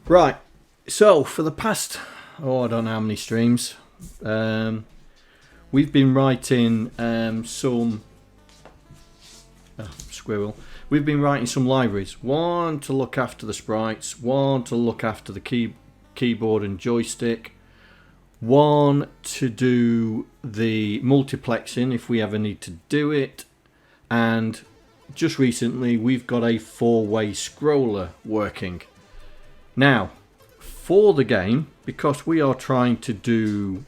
Right, so for the past, I don't know how many streams, we've been writing some, squirrel, we've been writing some libraries. One to look after the sprites, one to look after the keyboard and joystick, one to do the multiplexing if we ever need to do it, and just recently we've got a 4-way scroller working. Now, for the game, because we're trying to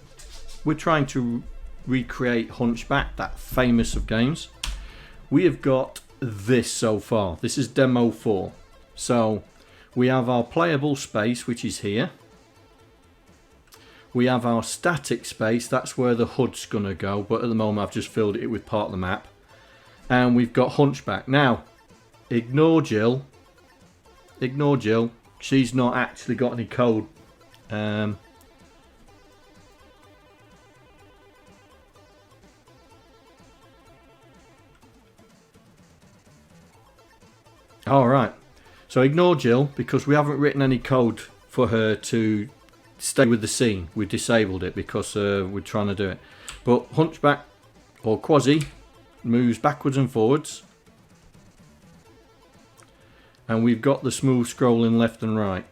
recreate Hunchback, that famous of games, we have got this so far. This is demo 4. So we have our playable space, which is here. We have our static space, that's where the HUD's gonna go, but at the moment I've just filled it with part of the map. And we've got Hunchback. Now, ignore Jill. Ignore Jill. She's not actually got any code. Alright, so ignore Jill because we haven't written any code for her to stay with the scene. We've disabled it because we're trying to do it. But Hunchback, or Quasi, moves backwards and forwards. And we've got the smooth scrolling left and right.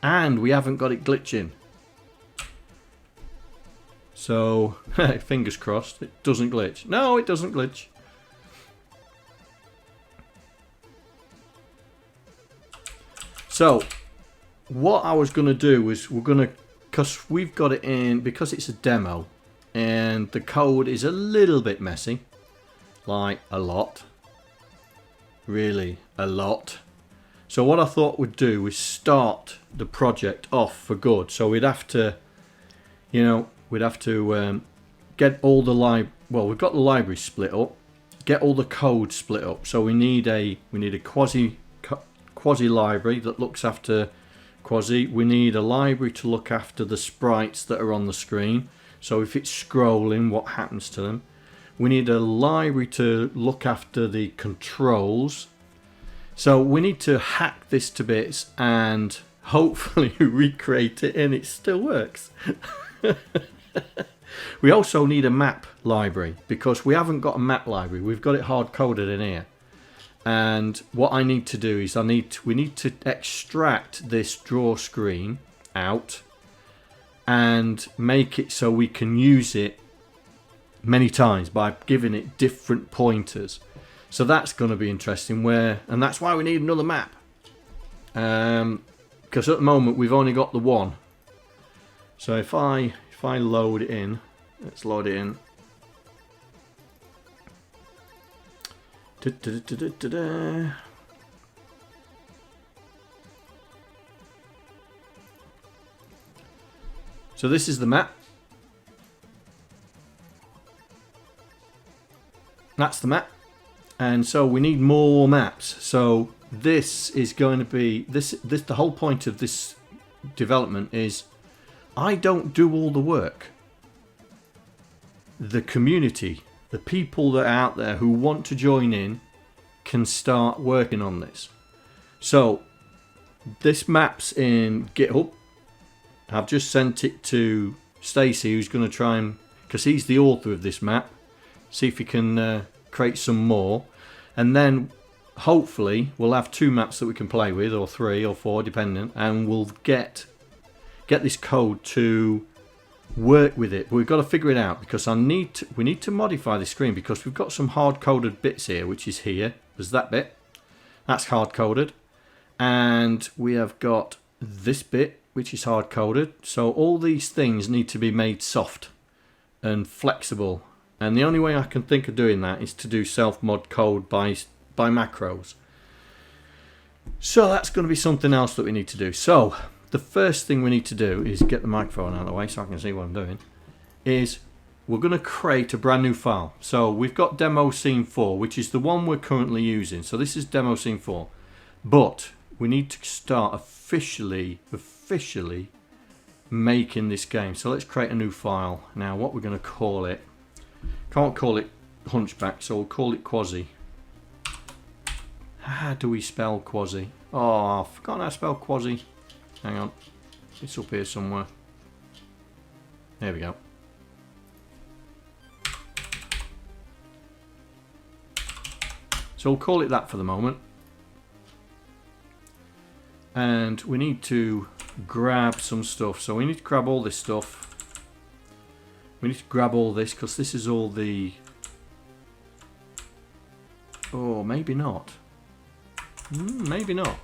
And we haven't got it glitching. So, fingers crossed, it doesn't glitch. No, it doesn't glitch. So, what I was going to do is we're going to, because we've got it in, because it's a demo, and the code is a little bit messy. Like, a lot. Really, a lot. So what I thought we'd do is start the project off for good. So we'd have to, you know, get all the we've got the library split up, get all the code split up. So we need a quasi library that looks after Quasi. We need a library to look after the sprites that are on the screen. So if it's scrolling, what happens to them? We need a library to look after the controls. So we need to hack this to bits and hopefully recreate it, and it still works. We also need a map library because we haven't got a map library. We've got it hard coded in here. And what I need to do is we need to extract this draw screen out and make it so we can use it many times by giving it different pointers. So that's going to be interesting, and that's why we need another map. Because at the moment we've only got the one. So if I load it in, let's load it in. So this is the map. That's the map. And so we need more maps. So this is going to be the whole point of this development is I don't do all the work. The community, the people that are out there who want to join in can start working on this. So this map's in GitHub. I've just sent it to Stacy, who's going to try and, because he's the author of this map, see if he can create some more, and then hopefully we'll have 2 maps that we can play with, or 3 or 4 depending, and we'll get this code to work with it. But we've got to figure it out because we need to modify the screen because we've got some hard coded bits here, which is here. There's that bit. That's hard coded. And we have got this bit which is hard coded. So all these things need to be made soft and flexible. And the only way I can think of doing that is to do self-mod code by macros. So that's going to be something else that we need to do. So the first thing we need to do is get the microphone out of the way so I can see what I'm doing. Is we're going to create a brand new file. So we've got demo scene 4, which is the one we're currently using. So this is demo scene 4. But we need to start officially making this game. So let's create a new file. Now what we're going to call it. Can't call it Hunchback, so we'll call it Quasi. How do we spell Quasi? Oh, I've forgotten how to spell Quasi. Hang on. It's up here somewhere. There we go. So we'll call it that for the moment. And we need to grab some stuff. So we need to grab all this stuff. We need to grab all this because this is all the... Oh, maybe not. Maybe not.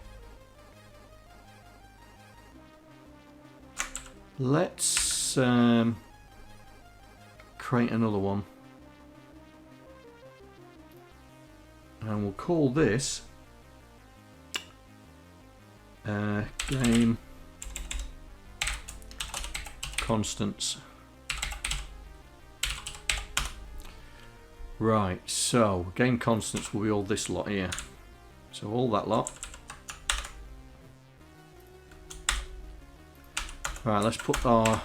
Let's create another one. And we'll call this game constants. Right, so game constants will be all this lot here. So all that lot. Right, let's put our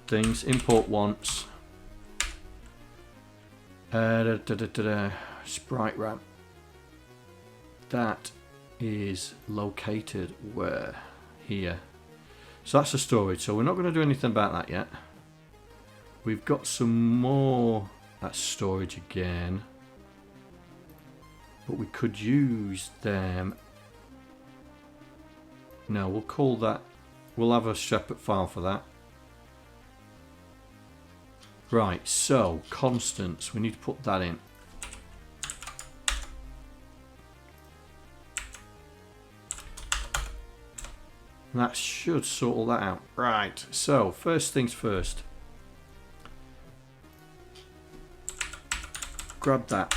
things. Import once. Sprite ramp. That is located where? Here. So that's the storage. So we're not going to do anything about that yet. We've got some more. That's storage again. But we could use them. No, we'll call that. We'll have a Shepard file for that. Right, so constants. We need to put that in. That should sort all that out. Right, so first things first. Grab that.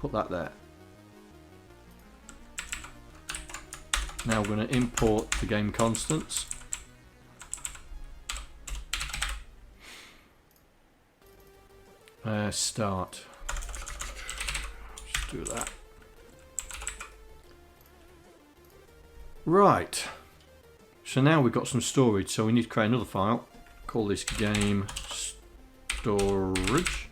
Put that there. Now we're going to import the game constants. Start. Just do that. Right. So now we've got some storage. So we need to create another file. Call this game storage.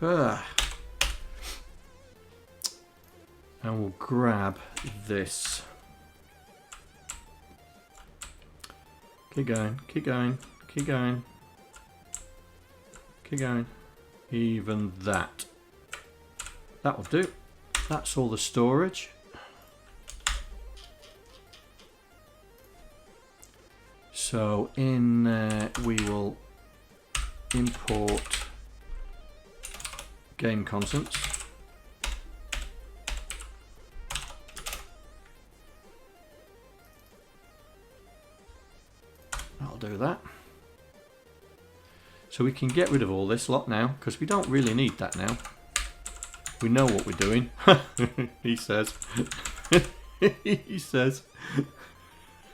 And we'll grab this. Keep going, keep going, keep going, keep going. Even that. That will do. That's all the storage. So in there we will import game constants. I'll do that. So we can get rid of all this lot now because we don't really need that now. We know what we're doing. He says. He says.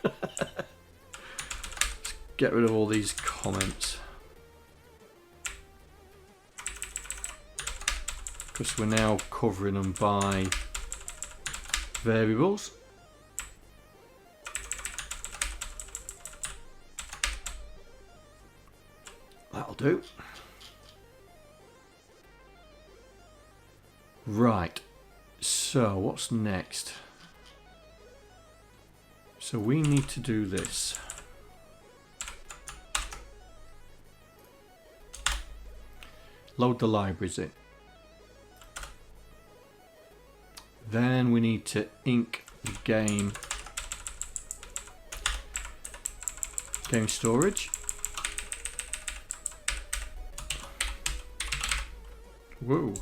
Let's get rid of all these comments. Because we're now covering them by variables. That'll do. Right, so what's next? So we need to do this. Load the libraries in. Then we need to ink the game storage. Whoa.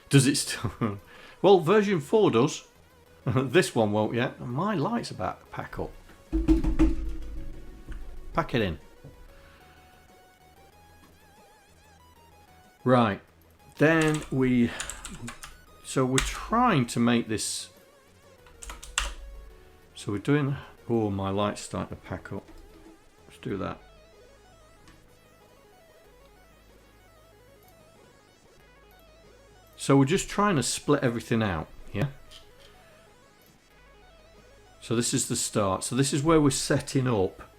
Does it still? Well, version 4 does. This one won't yet. My light's about to pack up. Pack it in. Right. Then so we're trying to make this. So we're doing. Oh, my light's starting to pack up. Let's do that. So we're just trying to split everything out, yeah? So this is the start. So this is where we're setting up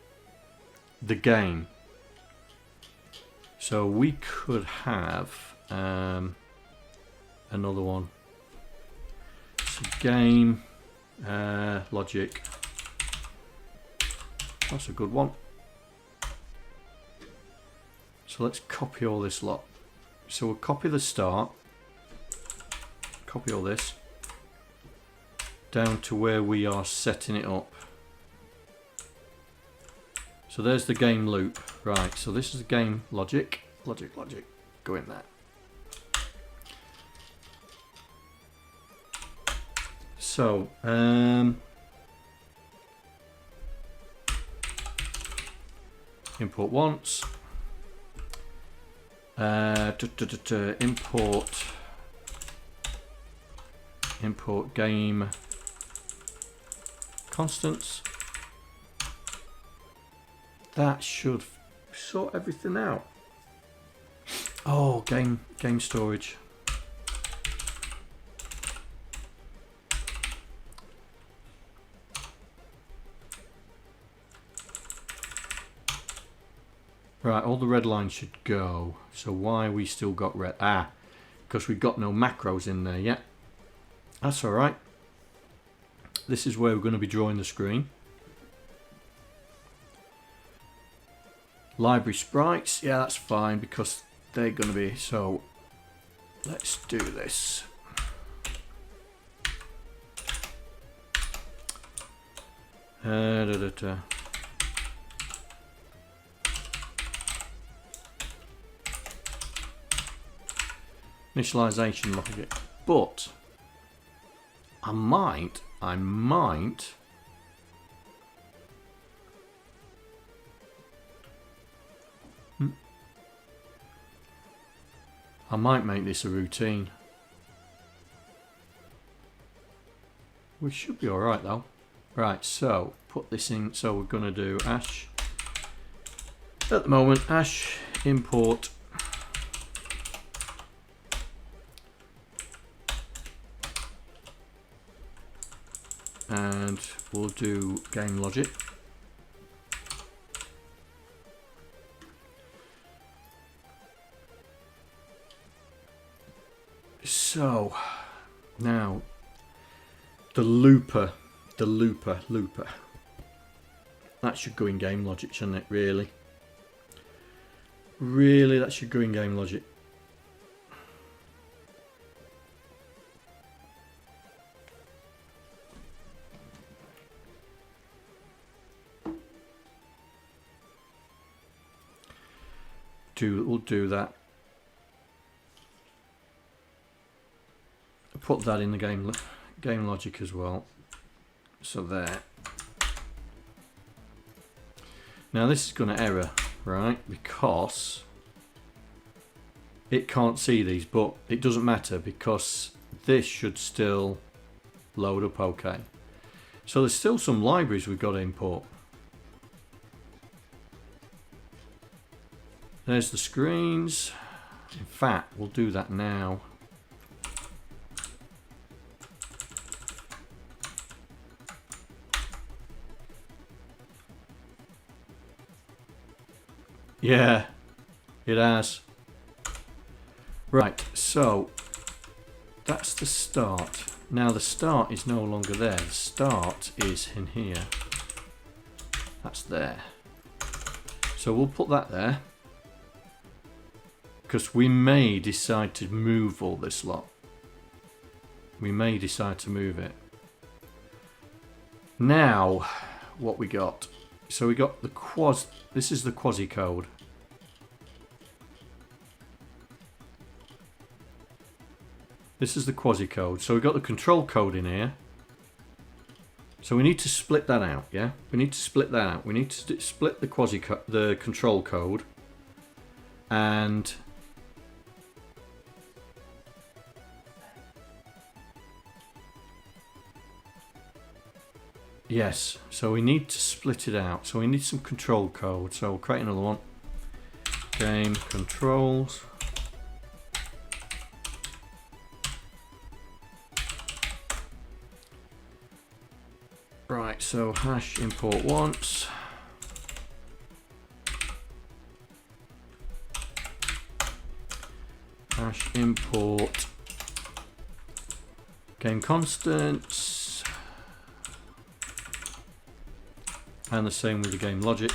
the game. So we could have another one. So game logic. That's a good one. So let's copy all this lot. So we'll copy the start, copy all this down to where we are setting it up. So there's the game loop. Right, so this is the game logic. Logic, go in there. So, import once. Import game constants. That should sort everything out. Oh, game storage. Right, all the red lines should go. So why we still got red? Ah, because we've got no macros in there yet. That's alright. This is where we're going to be drawing the screen. Library sprites, yeah, that's fine because they're going to be. So let's do this. Initialization logic, but I might I might make this a routine. We should be alright though. Right, so put this in. So we're going to do ash at the moment, ash import and we'll do game logic. So now the looper. That should go in game logic, shouldn't it? Really, that should go in game logic. We'll do that. Put that in the game logic as well. So there. Now this is going to error, right? Because it can't see these, but it doesn't matter because this should still load up okay. So there's still some libraries we've got to import. There's the screens. In fact, we'll do that now. Yeah, it has. Right, so that's the start. Now the start is no longer there. The start is in here. That's there. So we'll put that there. Because we may decide to move all this lot. We may decide to move it. Now, what we got? So we got the this is the quasi code. This is the quasi code. So we've got the control code in here. So we need to split that out, yeah? We need to split that out. We need to split the control code and yes, so we need to split it out. So we need some control code. So we'll create another one. Game controls. Right. Right, so hash import once. Hash import game constants. And the same with the game logic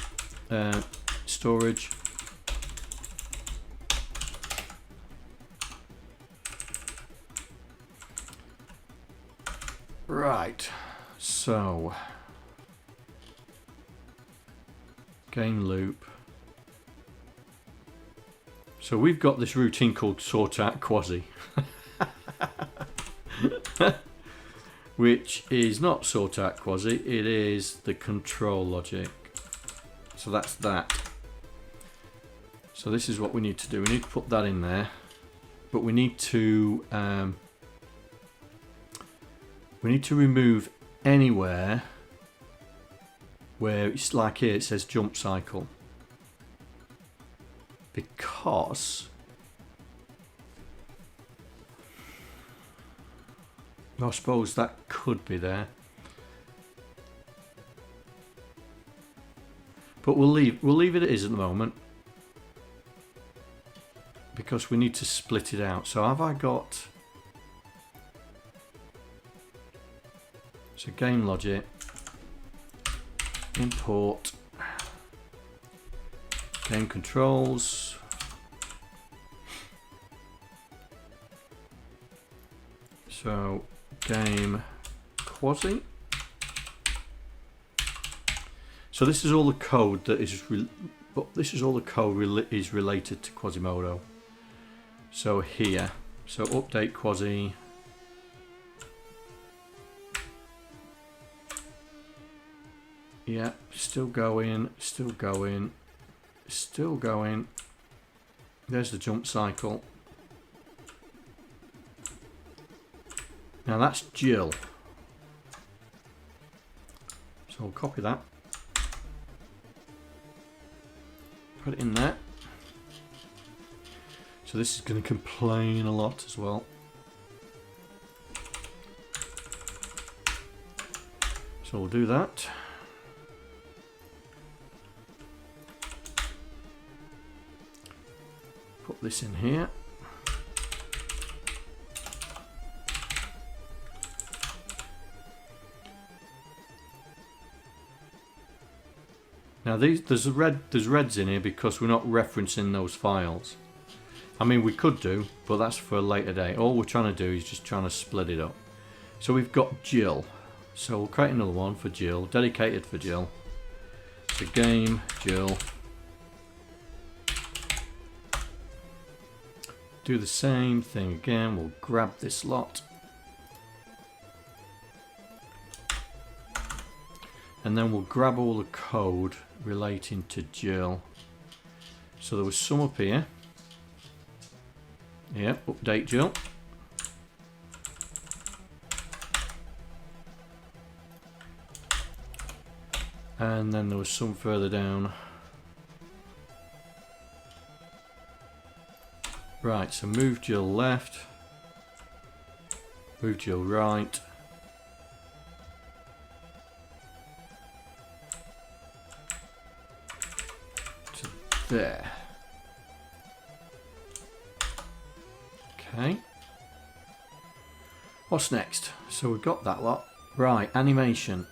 storage. Right, so game loop. So we've got this routine called sort out quasi, which is not sort out quasi, it is the control logic. So that's that. So this is what we need to do. We need to put that in there, but we need to remove anywhere where it's like here it says jump cycle, because I suppose that could be there, but we'll leave it as at the moment because we need to split it out. So have I got, so game logic, import game controls, so game quasi. So this is all the code that is is related to Quasimodo. So here, so update quasi. Yeah, still going, still going, still going. There's the jump cycle. Now that's Jill. So we'll copy that. Put it in there. So this is going to complain a lot as well. So we'll do that. Put this in here. Now there's reds in here because we're not referencing those files. I mean, we could do, but that's for a later date. All we're trying to do is just trying to split it up. So we've got Jill. So we'll create another one for Jill, dedicated for Jill. So game Jill. Do the same thing again. We'll grab this lot. And then we'll grab all the code relating to Jill. So there was some up here. Yeah, update Jill. And then there was some further down. Right, so move Jill left. Move Jill right. To there. Okay. What's next? So we've got that lot. Right, animation.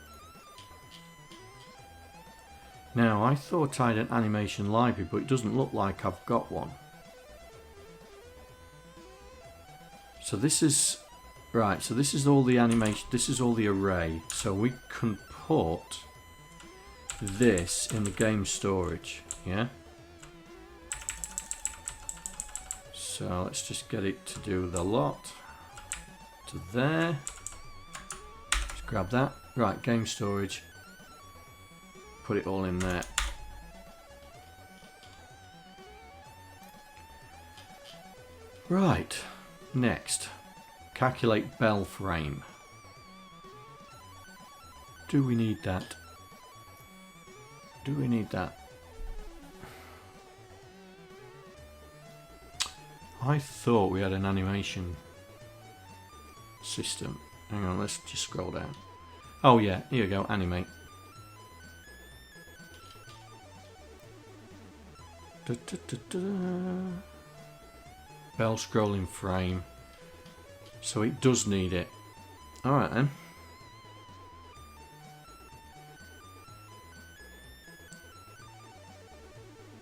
Now, I thought I had an animation library, but it doesn't look like I've got one. So this is, right, so this is all the animation, this is all the array. So we can put this in the game storage, yeah? So let's just get it to do the lot to there. Let's grab that. Right, game storage. Put it all in there. Right, next, calculate bell frame. Do we need that? Do we need that? I thought we had an animation system. Hang on, let's just scroll down. Oh yeah, here you go, animate. Bell scrolling frame. So it does need it. Alright then.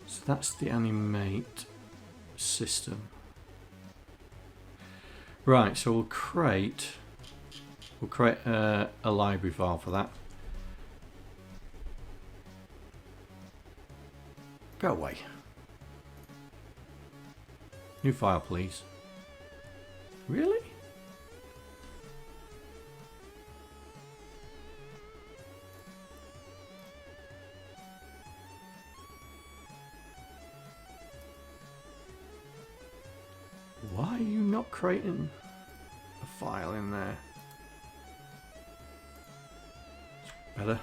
So that's the animate system. Right, so we'll create a library file for that. Go away. New file, please. Really? Why are you not creating a file in there? Better.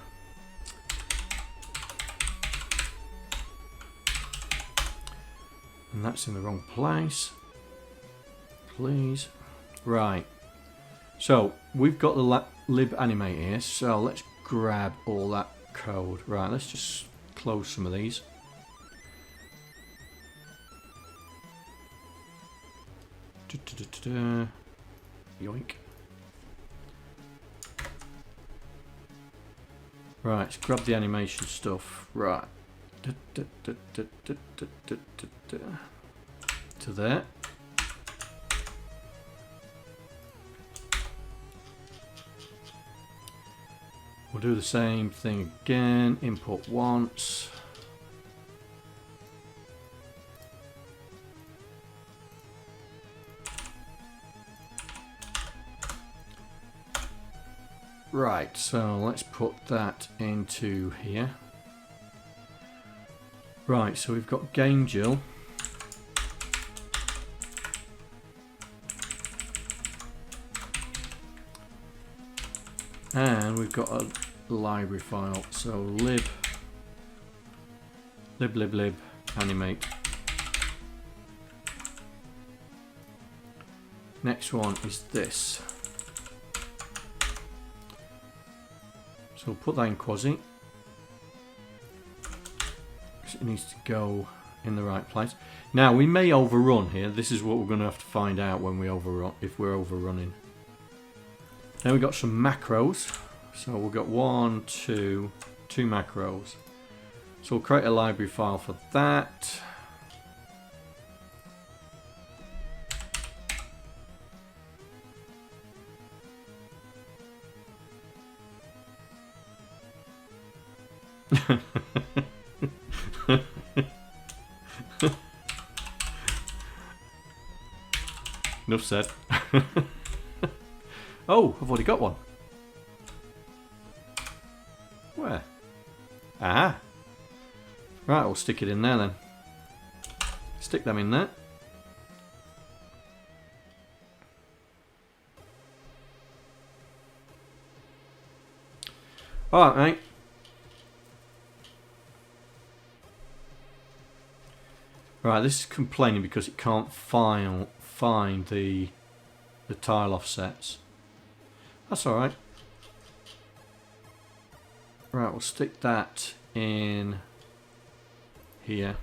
And that's in the wrong place. Please. Right. So we've got the lib animate here. So let's grab all that code. Right. Let's just close some of these. Yoink. Right. Let's grab the animation stuff. Right. To there. We'll do the same thing again. Import once. Right, so let's put that into here. Right, so we've got game Jill. And we've got a library file. So lib animate. Next one is this. So we'll put that in quasi. It needs to go in the right place. Now we may overrun here. This is what we're going to have to find out when we overrun, if we're overrunning. Then we've got some macros. So we've got two macros. So we'll create a library file for that. Enough said. Oh, I've already got one. Where? Ah. Right, we'll stick it in there then. Stick them in there. Alright, mate. Right, this is complaining because it can't find the tile offsets. That's alright. Right, we'll stick that in here.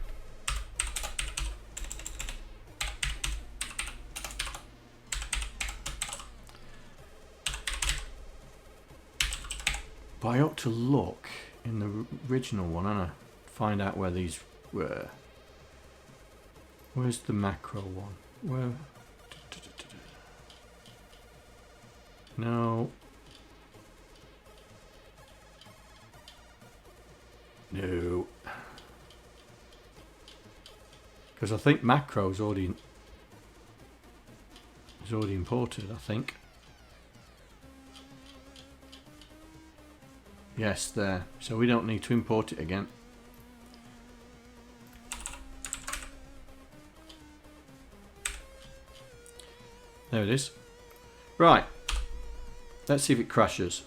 But I ought to look in the original one, and find out where these were. Where's the macro one? Where? No. No. Because I think macro is already imported, I think. Yes, there. So we don't need to import it again. There it is. Right. Let's see if it crashes.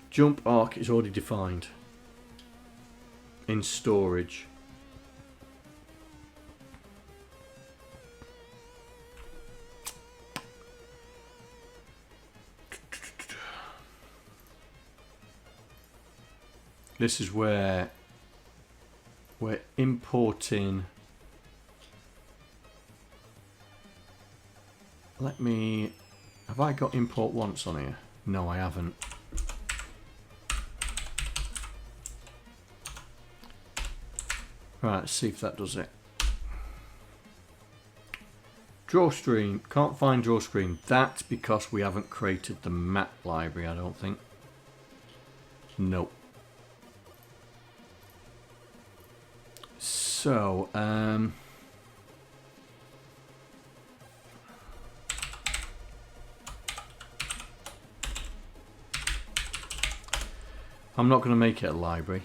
Jump arc is already defined in storage. This is where we're importing. Let me. Have I got import once on here? No, I haven't. Right, let's see if that does it. Draw screen. Can't find draw screen. That's because we haven't created the map library, I don't think. Nope. So, I'm not going to make it a library.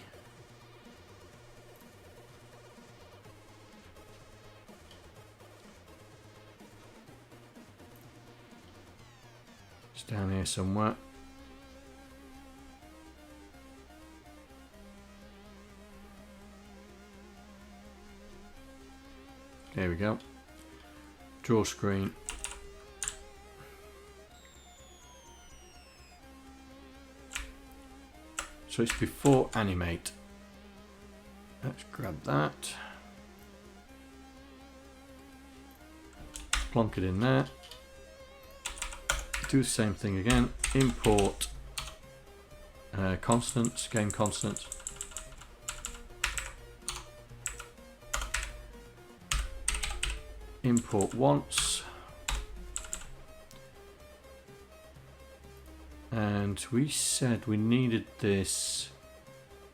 It's down here somewhere. There we go. Draw screen. So it's before animate. Let's grab that. Plonk it in there. Do the same thing again. Import constants, game constants. Import once. And we said we needed this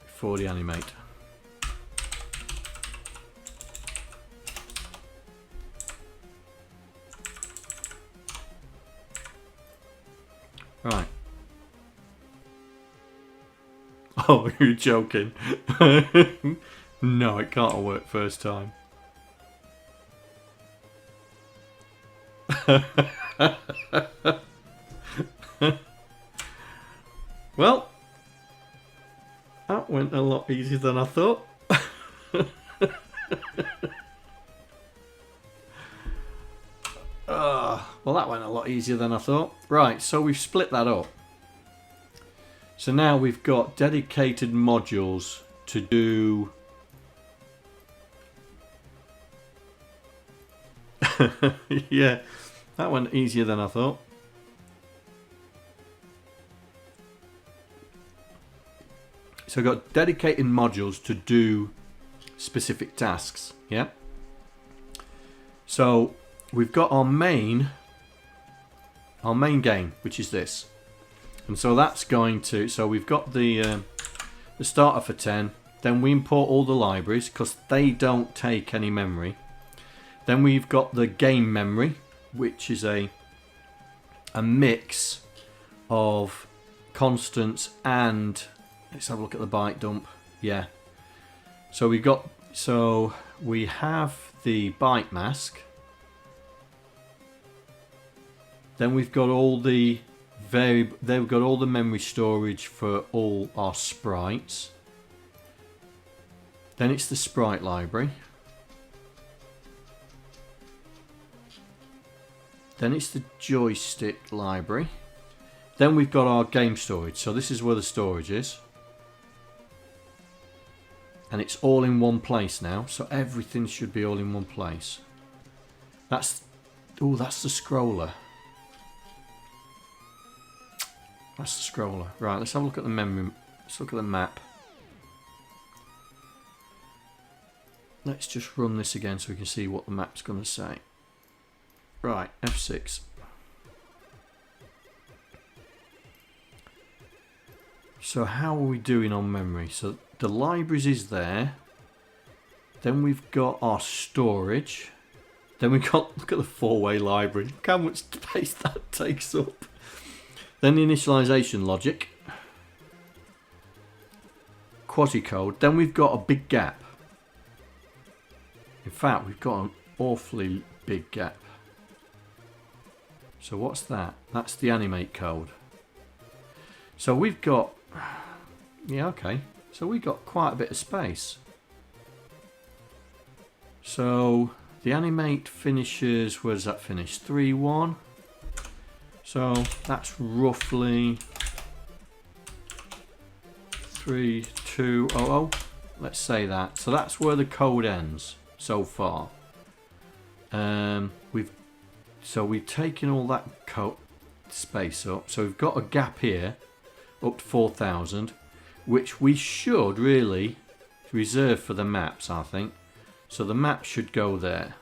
before the animate. Right. Oh, you're joking. No, it can't work first time. Well, that went a lot easier than I thought. Well, that went a lot easier than I thought. Right, so we've split that up. So now we've got dedicated modules to do... Yeah, that went easier than I thought. So we've got dedicated modules to do specific tasks, yeah? So we've got our main game, which is this. And so that's going to, so we've got the starter for 10, then we import all the libraries because they don't take any memory. Then we've got the game memory, which is a mix of constants and, let's have a look at the byte dump. Yeah. So we have the byte mask. Then we've got all the they've got all the memory storage for all our sprites. Then it's the sprite library. Then it's the joystick library. Then we've got our game storage. So this is where the storage is. And it's all in one place now. So everything should be all in one place. That's the scroller. That's the scroller. Right, let's have a look at the memory. Let's look at the map. Let's just run this again so we can see what the map's going to say. Right, F6. So how are we doing on memory? So the libraries is there. Then we've got our storage. Then we've got, look at the four-way library. Look how much space that takes up. Then the initialization logic. Quasi-code. Then we've got a big gap. In fact, we've got an awfully big gap. So what's that? That's the animate code. So we've got... Yeah, okay. So we've got quite a bit of space. So the animate finishes... Where does that finish? 3-1. So that's roughly 3, 200. Let's say that. So that's where the code ends so far. We've taken all that code space up. So we've got a gap here up to 4,000, which we should really reserve for the maps, I think. So the map should go there.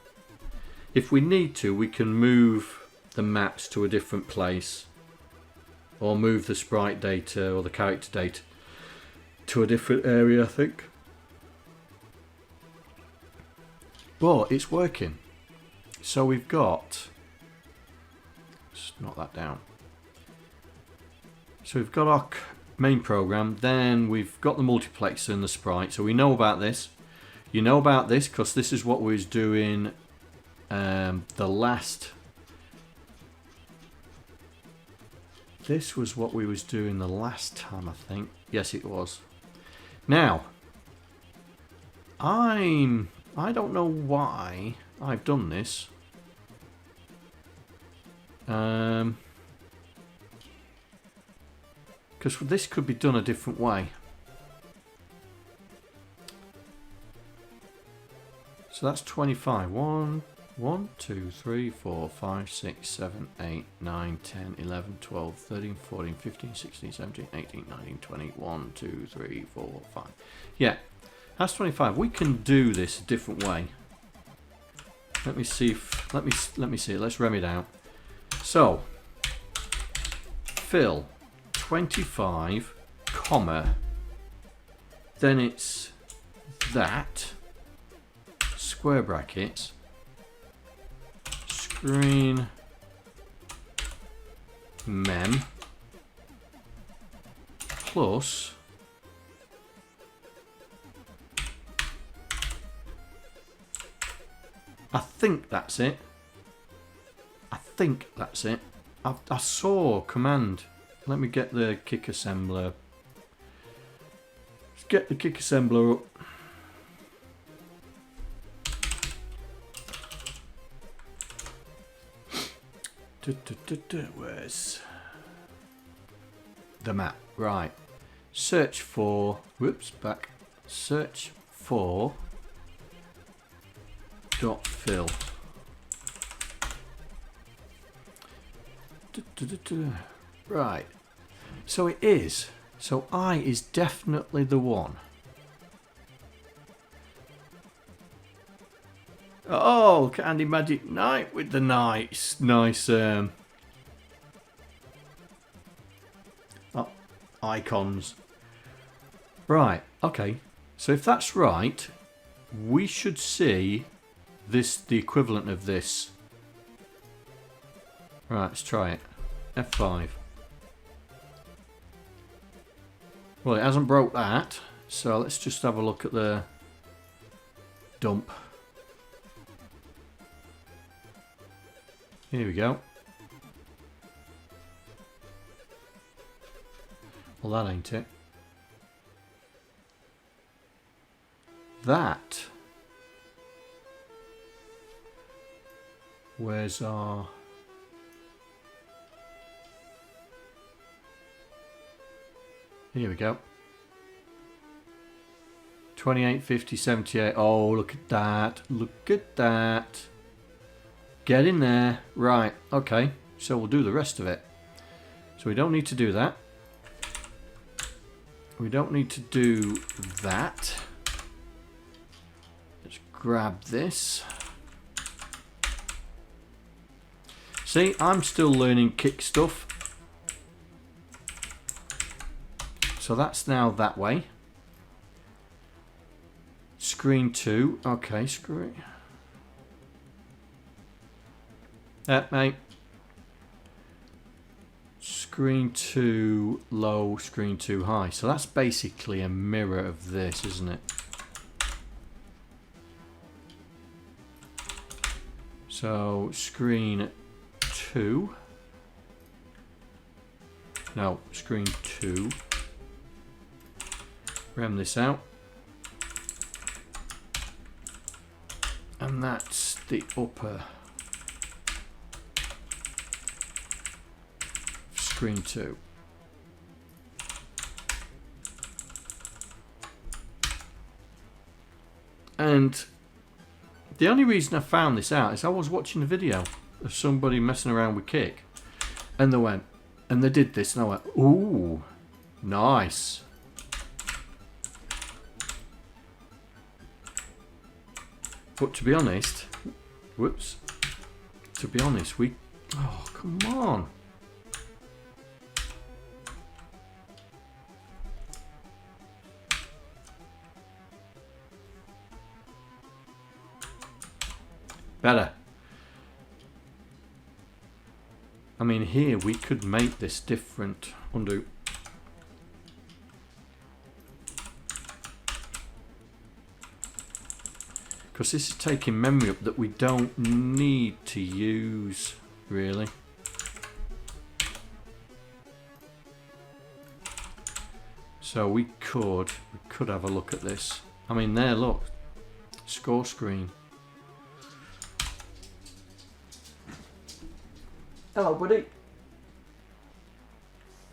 If we need to, we can move the maps to a different place, or move the sprite data or the character data to a different area, I think. But it's working. So we've got, let's knock that down. So we've got our main program, then we've got the multiplexer and the sprite. So we know about this. You know about this because this is what we was doing the last. This was what we was doing the last time, I think. Yes, it was. Now, I don't know why I've done this. Because this could be done a different way. So that's 25. 1, 2, 3, 4, 5, 6, 7, 8, 9, 10, 11, 12, 13, 14, 15, 16, 17, 18, 19, 20. 1, 2, 3, 4, 5. Yeah, that's 25. We can do this a different way. Let me see if, let me see it. Let's rem it out. So, fill 25, comma, then it's that, square brackets, screen mem plus I think that's it. I saw command. Let me get the kick assembler. Let's get the kick assembler up. Where's the map? Right. Search for. Whoops, back. Search for. Dot fill. Right. So it is. So I is definitely the one. Oh, look at AndyMagicKnight with the nice icons. Right, okay. So if that's right, we should see this, the equivalent of this. Right, let's try it. F5. Well, it hasn't broke that, so let's just have a look at the dump. Here we go. Well, that ain't it. That. Where's our... Here we go. 28, 50, 78. Oh, look at that. Look at that. Get in there. Right. Okay. So we'll do the rest of it. So we don't need to do that. We don't need to do that. Let's grab this. See, I'm still learning kick stuff. So that's now that way. Screen 2. Okay, screw it. Mate. Screen 2 low, screen 2 high. So that's basically a mirror of this, isn't it? So screen 2. No, screen 2. Ram this out. And that's the upper screen 2. And the only reason I found this out is I was watching a video of somebody messing around with Kick, and they did this, and I went, ooh, nice. But to be honest, whoops, to be honest, oh, come on. Better. I mean, here we could make this different. Undo. Because this is taking memory up that we don't need to use, really. So we could have a look at this. I mean, there, look, score screen. Hello, buddy.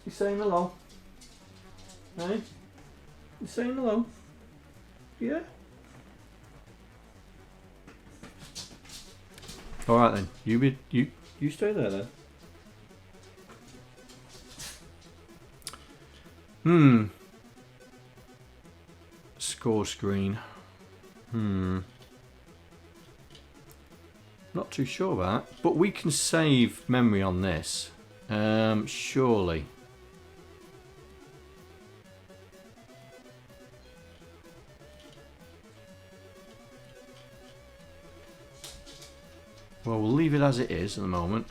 You saying hello? Hey? You saying hello? Yeah? Alright then. You stay there then. Score screen. Not too sure about that, but we can save memory on this, surely. Well, we'll leave it as it is at the moment.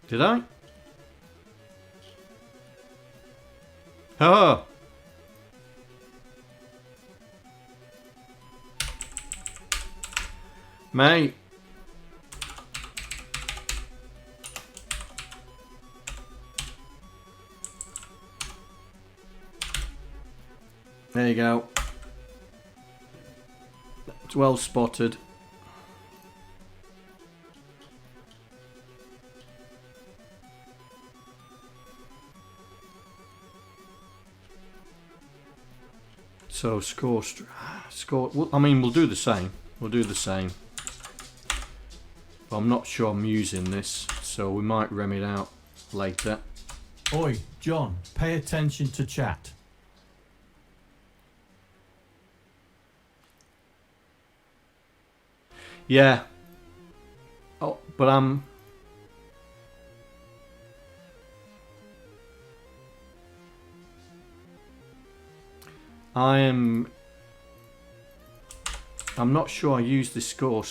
Did I? Oh! Mate. There you go. It's well spotted. So score. Well, I mean, we'll do the same. We'll do the same. But I'm not sure I'm using this, so we might rem it out later. Oi, John, pay attention to chat. Yeah. Oh, but I'm not sure I use this score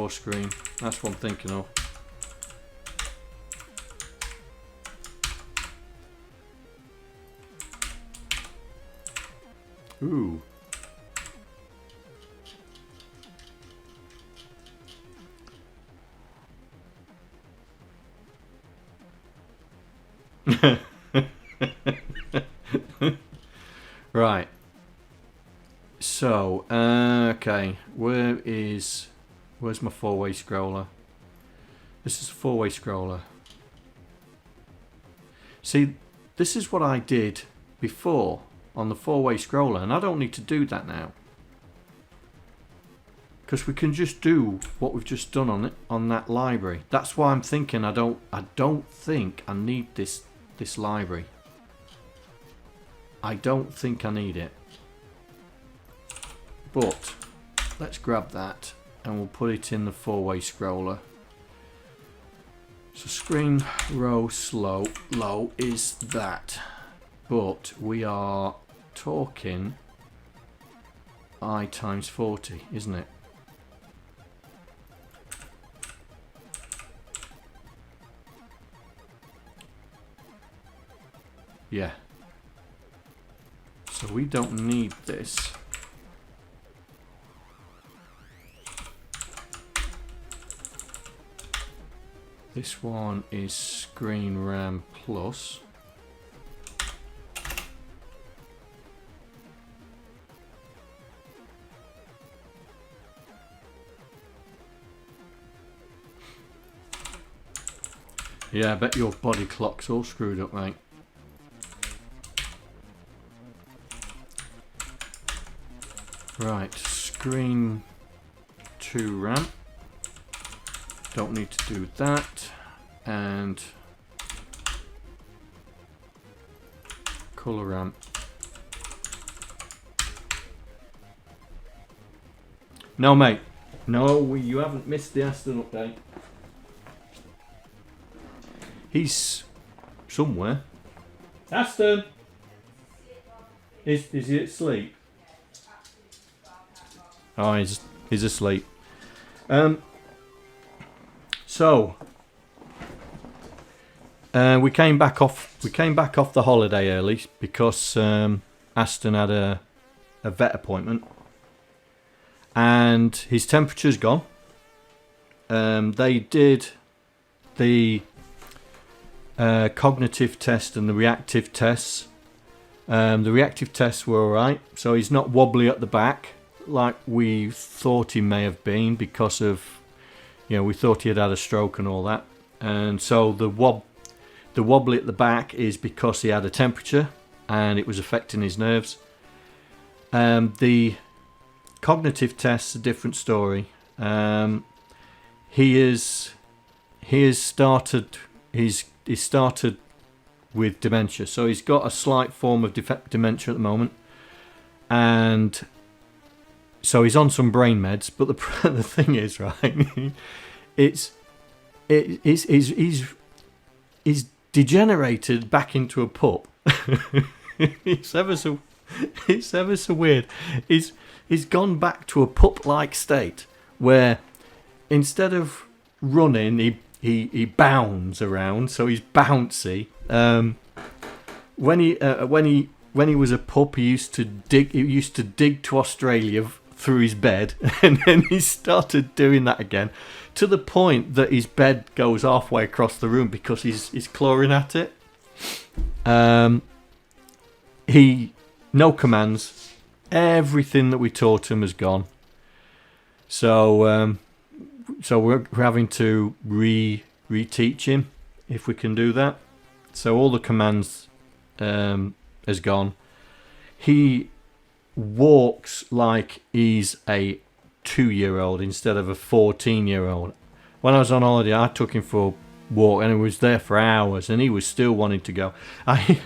screen. That's what I'm thinking of. Ooh. Right. So, okay. Where's my four-way scroller? This is a four-way scroller. See, this is what I did before on the four-way scroller, and I don't need to do that now. Because we can just do what we've just done on it on that library. That's why I'm thinking I don't think I need this library. I don't think I need it. But let's grab that and we'll put it in the four-way scroller. So screen row low is that. But we are talking I times 40, isn't it? Yeah. So we don't need this. This one is screen RAM plus. Yeah, I bet your body clock's all screwed up, mate. Right, screen 2 ramp. Don't need to do that. And color ramp. No, mate. No, you haven't missed the Aston update. He's somewhere. Aston! Is he asleep? Oh, he's asleep. So we came back off the holiday early because Aston had a vet appointment, and his temperature's gone. They did the cognitive test and the reactive tests. The reactive tests were alright, so he's not wobbly at the back like we thought he may have been because of, we thought he had a stroke and all that. And so the wobbly at the back is because he had a temperature and it was affecting his nerves. The cognitive test's a different story. He started with dementia, so he's got a slight form of dementia at the moment, and so he's on some brain meds. But the thing is, right, he's degenerated back into a pup. It's ever so weird. He's gone back to a pup-like state where instead of running, he bounds around, so he's bouncy. When he was a pup, he used to dig to Australia through his bed, and then he started doing that again, to the point that his bed goes halfway across the room because he's clawing at it. No commands. Everything that we taught him has gone. So we're having to reteach him if we can do that. So all the commands has gone. He walks like he's a 2-year-old instead of a 14-year-old. When I was on holiday, I took him for a walk and he was there for hours and he was still wanting to go. I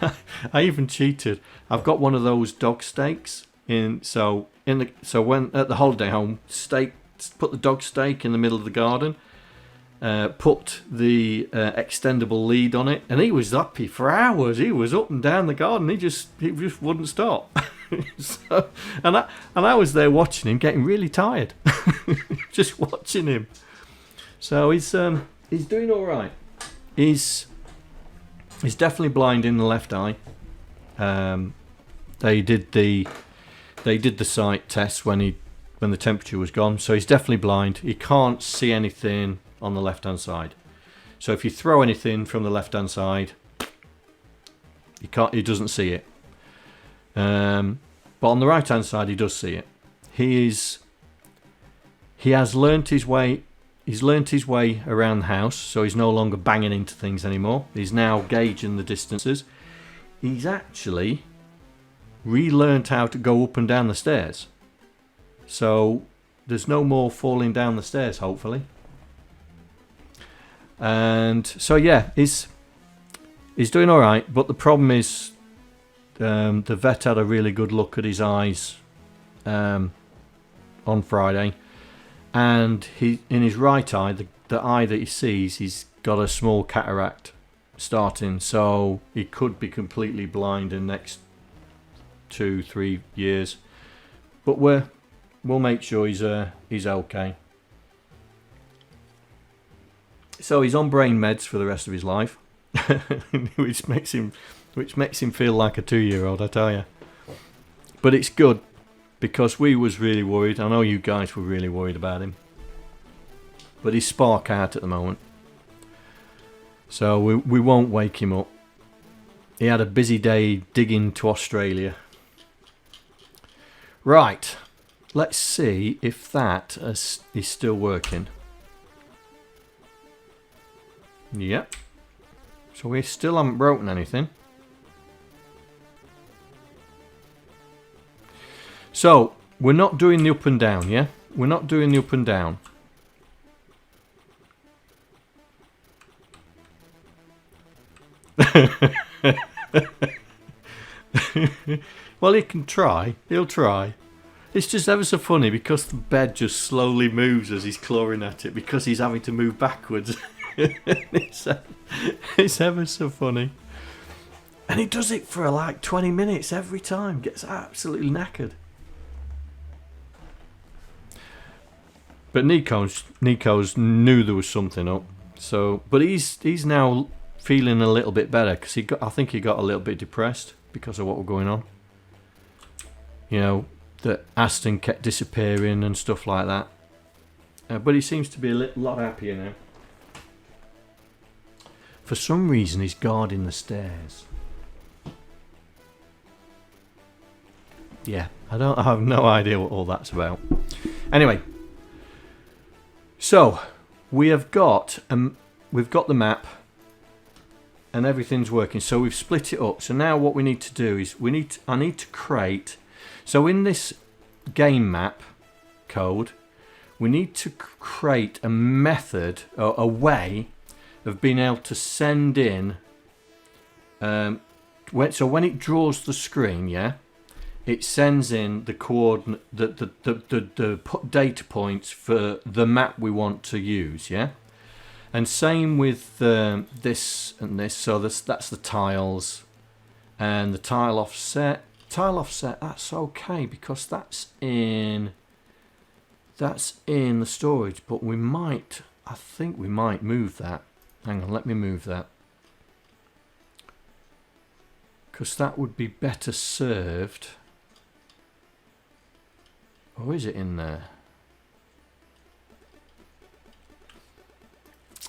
even cheated. I've got one of those dog stakes so when at the holiday home, put the dog stake in the middle of the garden, put the extendable lead on it, and he was happy for hours. He was up and down the garden. He just wouldn't stop. And I was there watching him, getting really tired, just watching him. So he's doing all right. He's definitely blind in the left eye. They did the sight test when the temperature was gone, so he's definitely blind. He can't see anything on the left hand side. So if you throw anything from the left hand side, he doesn't see it. But on the right hand side he does see it. He has learnt his way. He's learnt his way around the house, so he's no longer banging into things anymore. He's now gauging the distances. He's actually relearned how to go up and down the stairs. So there's no more falling down the stairs, hopefully. And so yeah, he's doing all right. But the problem is, the vet had a really good look at his eyes on Friday, and in his right eye, the eye that he sees, he's got a small cataract starting, so he could be completely blind in the next 2-3 years. But we'll make sure he's okay. So he's on brain meds for the rest of his life, which makes him feel like a 2-year-old, I tell you. But it's good, because we was really worried. I know you guys were really worried about him. But he's spark out at the moment, so we won't wake him up. He had a busy day digging to Australia. Right, let's see if that is still working. Yep, So we still haven't broken anything. So we're not doing the up and down, yeah? We're not doing the up and down. Well, he can try. He'll try. It's just ever so funny because the bed just slowly moves as he's clawing at it because he's having to move backwards. It's ever so funny. And he does it for like 20 minutes every time. Gets absolutely knackered. But Nico's knew there was something up. So, but he's now feeling a little bit better because I think he got a little bit depressed because of what was going on. You know, that Aston kept disappearing and stuff like that. But he seems to be a lot happier now. For some reason, he's guarding the stairs. Yeah, I have no idea what all that's about. Anyway, so we've got the map, and everything's working. So we've split it up. So now what we need to do is I need to create. So in this game map code, we need to create a method or a way of being able to send in. So when it draws the screen, yeah, it sends in the coordinate, the data points for the map we want to use, yeah. And same with this and this. So that's the tiles and the tile offset. Tile offset, that's okay because that's in the storage, but I think we might move that. Hang on, let me move that. Because that would be better served. Or is it in there?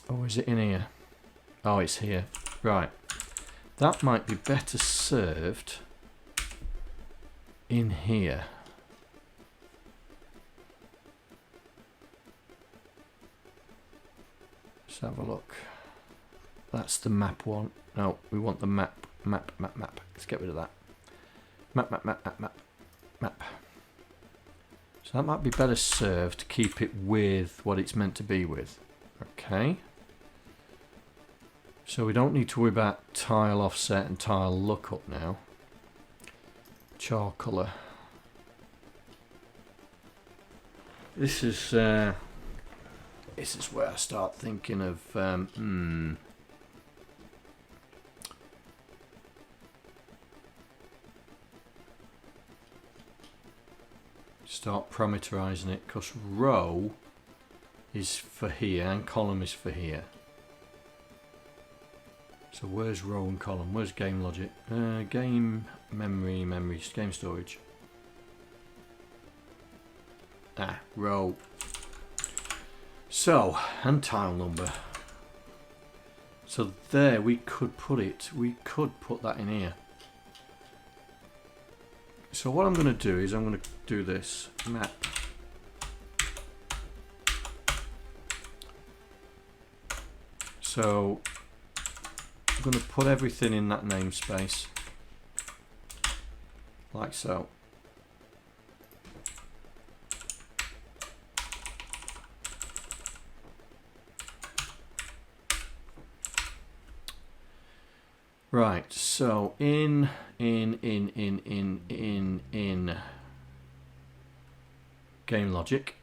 Or is it in here? Oh, it's here. Right. That might be better served in here. Let's have a look. That's the map one. No, we want the map. Let's get rid of that. Map. So that might be better served to keep it with what it's meant to be with. Okay. So we don't need to worry about tile offset and tile lookup now. Char color. This is where I start thinking of start parameterizing it, because row is for here and column is for here. So where's row and column? Where's game logic? Game memory, game storage. Row. So, and tile number. So there we could put it. We could put that in here. So what I'm going to do is I'm going to do this map. So I'm going to put everything in that namespace, like so. Right, so in game logic,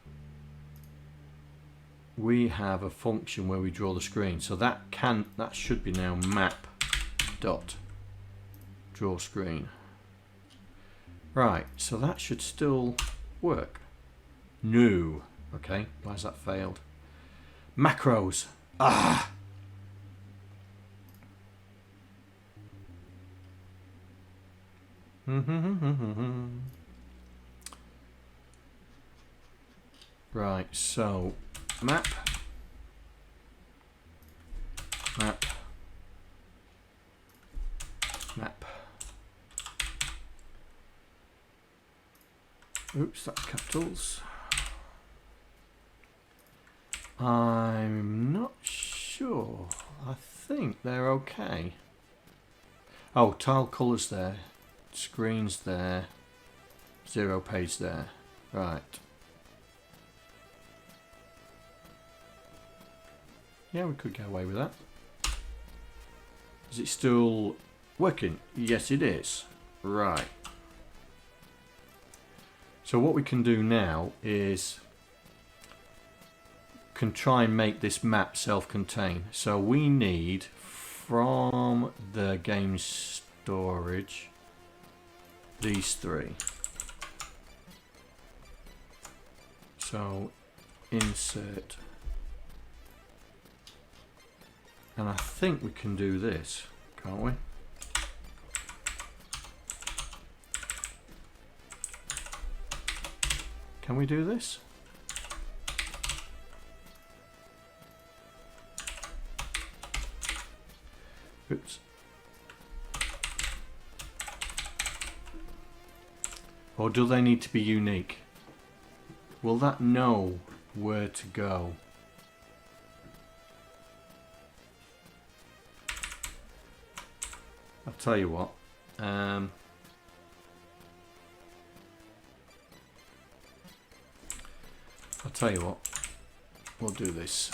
we have a function where we draw the screen. So that should be now map dot draw screen. Right, so that should still work. No. Okay, why has that failed? Macros. Ah. Right, so map. Oops, that's capitals. I'm not sure. sure. I think they're okay. Oh, tile colours there. Screens there. 0 page there. Right. Yeah, we could get away with that. Is it still working? Yes, it is. Right. So what we can do now is can try and make this map self-contained. So we need from the game storage these three. So insert, and I think we can do this, can't we? Can we do this? Oops. Or do they need to be unique? Will that know where to go? I'll tell you what. I'll tell you what. We'll do this.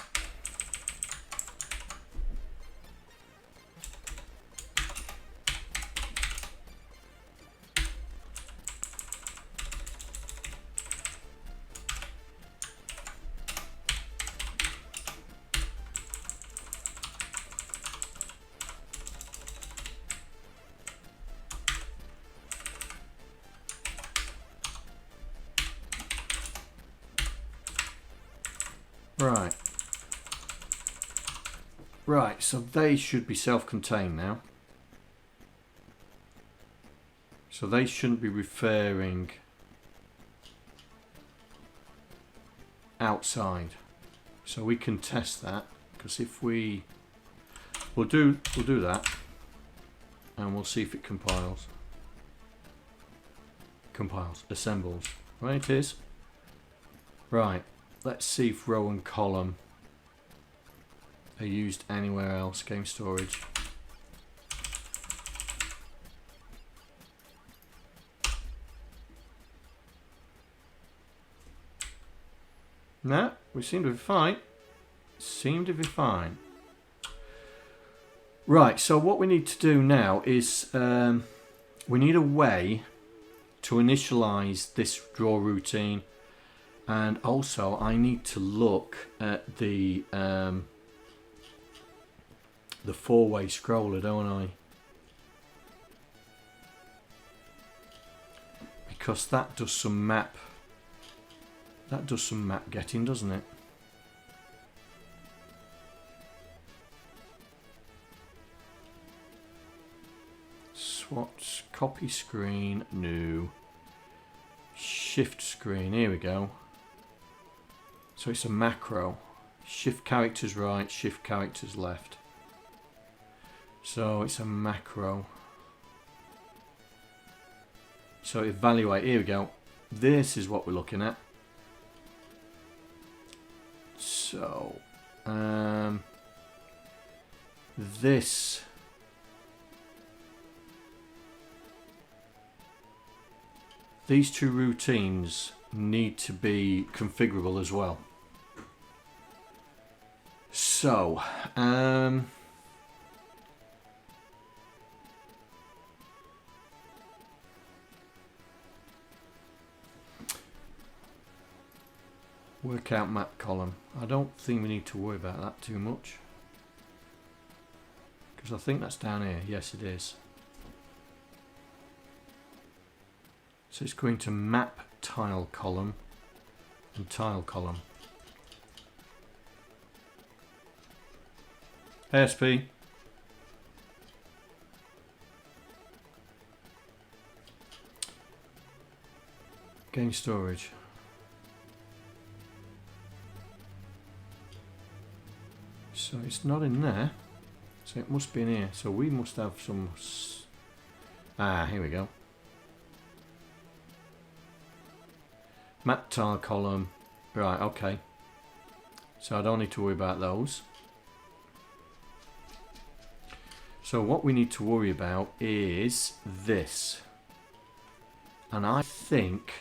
Right, so they should be self-contained now. So they shouldn't be referring outside. So we can test that, because if we'll do that, and we'll see if it compiles. Assembles. Right, it is. Right, let's see if row and column are used anywhere else. Game storage. No, we seem to be fine. Right, so what we need to do now is we need a way to initialize this draw routine, and also I need to look at the four-way scroller, don't I? Because that does some map getting, doesn't it? Swatch, copy screen, new, shift screen, here we go. So it's a macro. Shift characters right, shift characters left. So it's a macro. So evaluate, here we go. This is what we're looking at. So these two routines need to be configurable as well. So work out map column. I don't think we need to worry about that too much, because I think that's down here. Yes, it is. So it's going to map tile column and tile column. ASP. Game storage. So it's not in there, so it must be in here. So we must have some. Here we go. Map tile column. Right, okay. So I don't need to worry about those. So what we need to worry about is this. And I think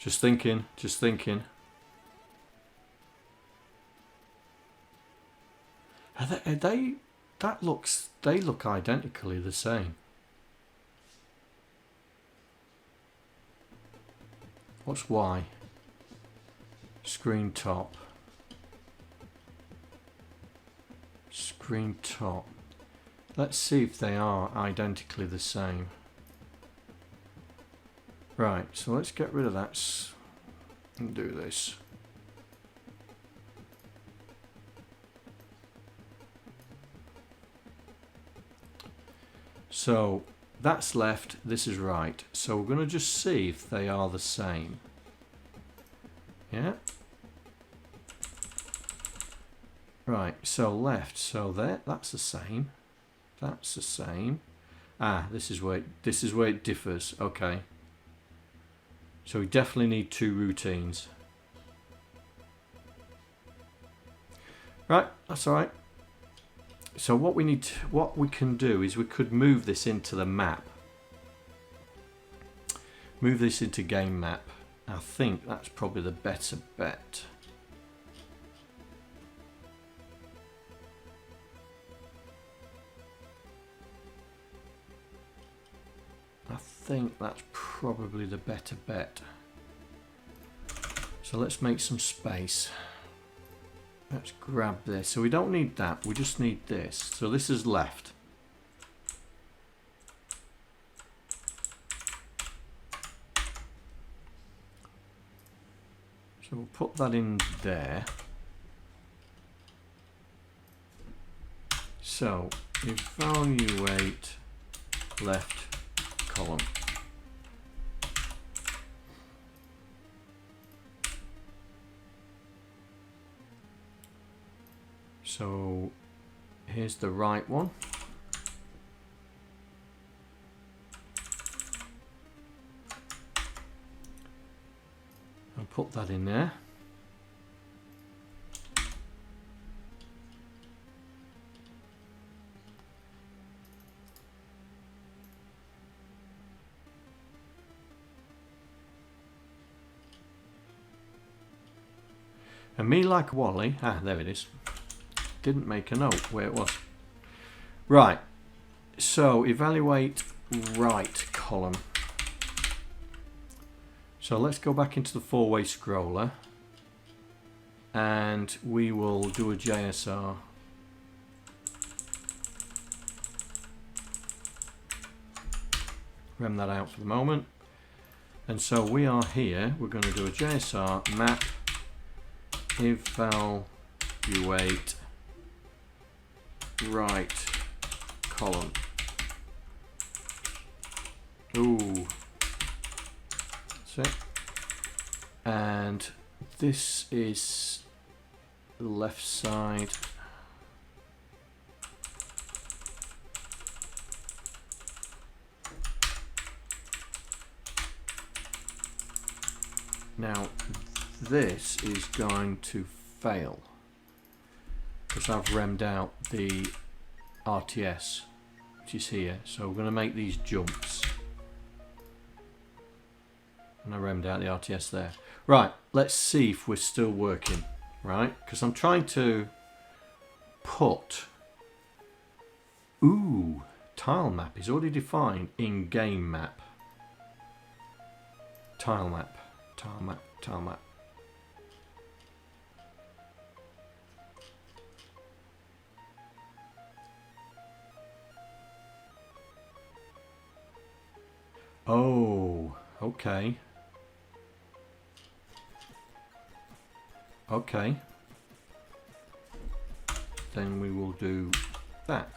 just thinking. They look identically the same. What's Y? Screen top. Screen top. Let's see if they are identically the same. Right, so let's get rid of that and do this. So that's left, this is right. So we're going to just see if they are the same. Yeah. Right, so left, so that's the same. That's the same. Ah, this is where it differs. Okay. So we definitely need two routines. Right, that's all right. So what we can do is we could move this into the map. Move this into game map. I think that's probably the better bet. I think that's probably the better bet. So let's make some space. Let's grab this. So we don't need that, we just need this. So this is left. So we'll put that in there. So evaluate left column. So here's the right one. I'll put that in there. And me like Wally, there it is. Didn't make a note where it was. Right, so evaluate right column. So let's go back into the four-way scroller and we will do a JSR. Rem that out for the moment. And so we are here, we're going to do a JSR map evaluate right column. Ooh. That's it. And this is the left side. Now this is going to fail because I've remmed out the RTS, which is here. So we're going to make these jumps. And I remmed out the RTS there. Right, let's see if we're still working, right? Because I'm trying to put... Ooh, tile map is already defined in game map. Tile map, tile map, tile map. Oh, okay. Okay. then we will do that.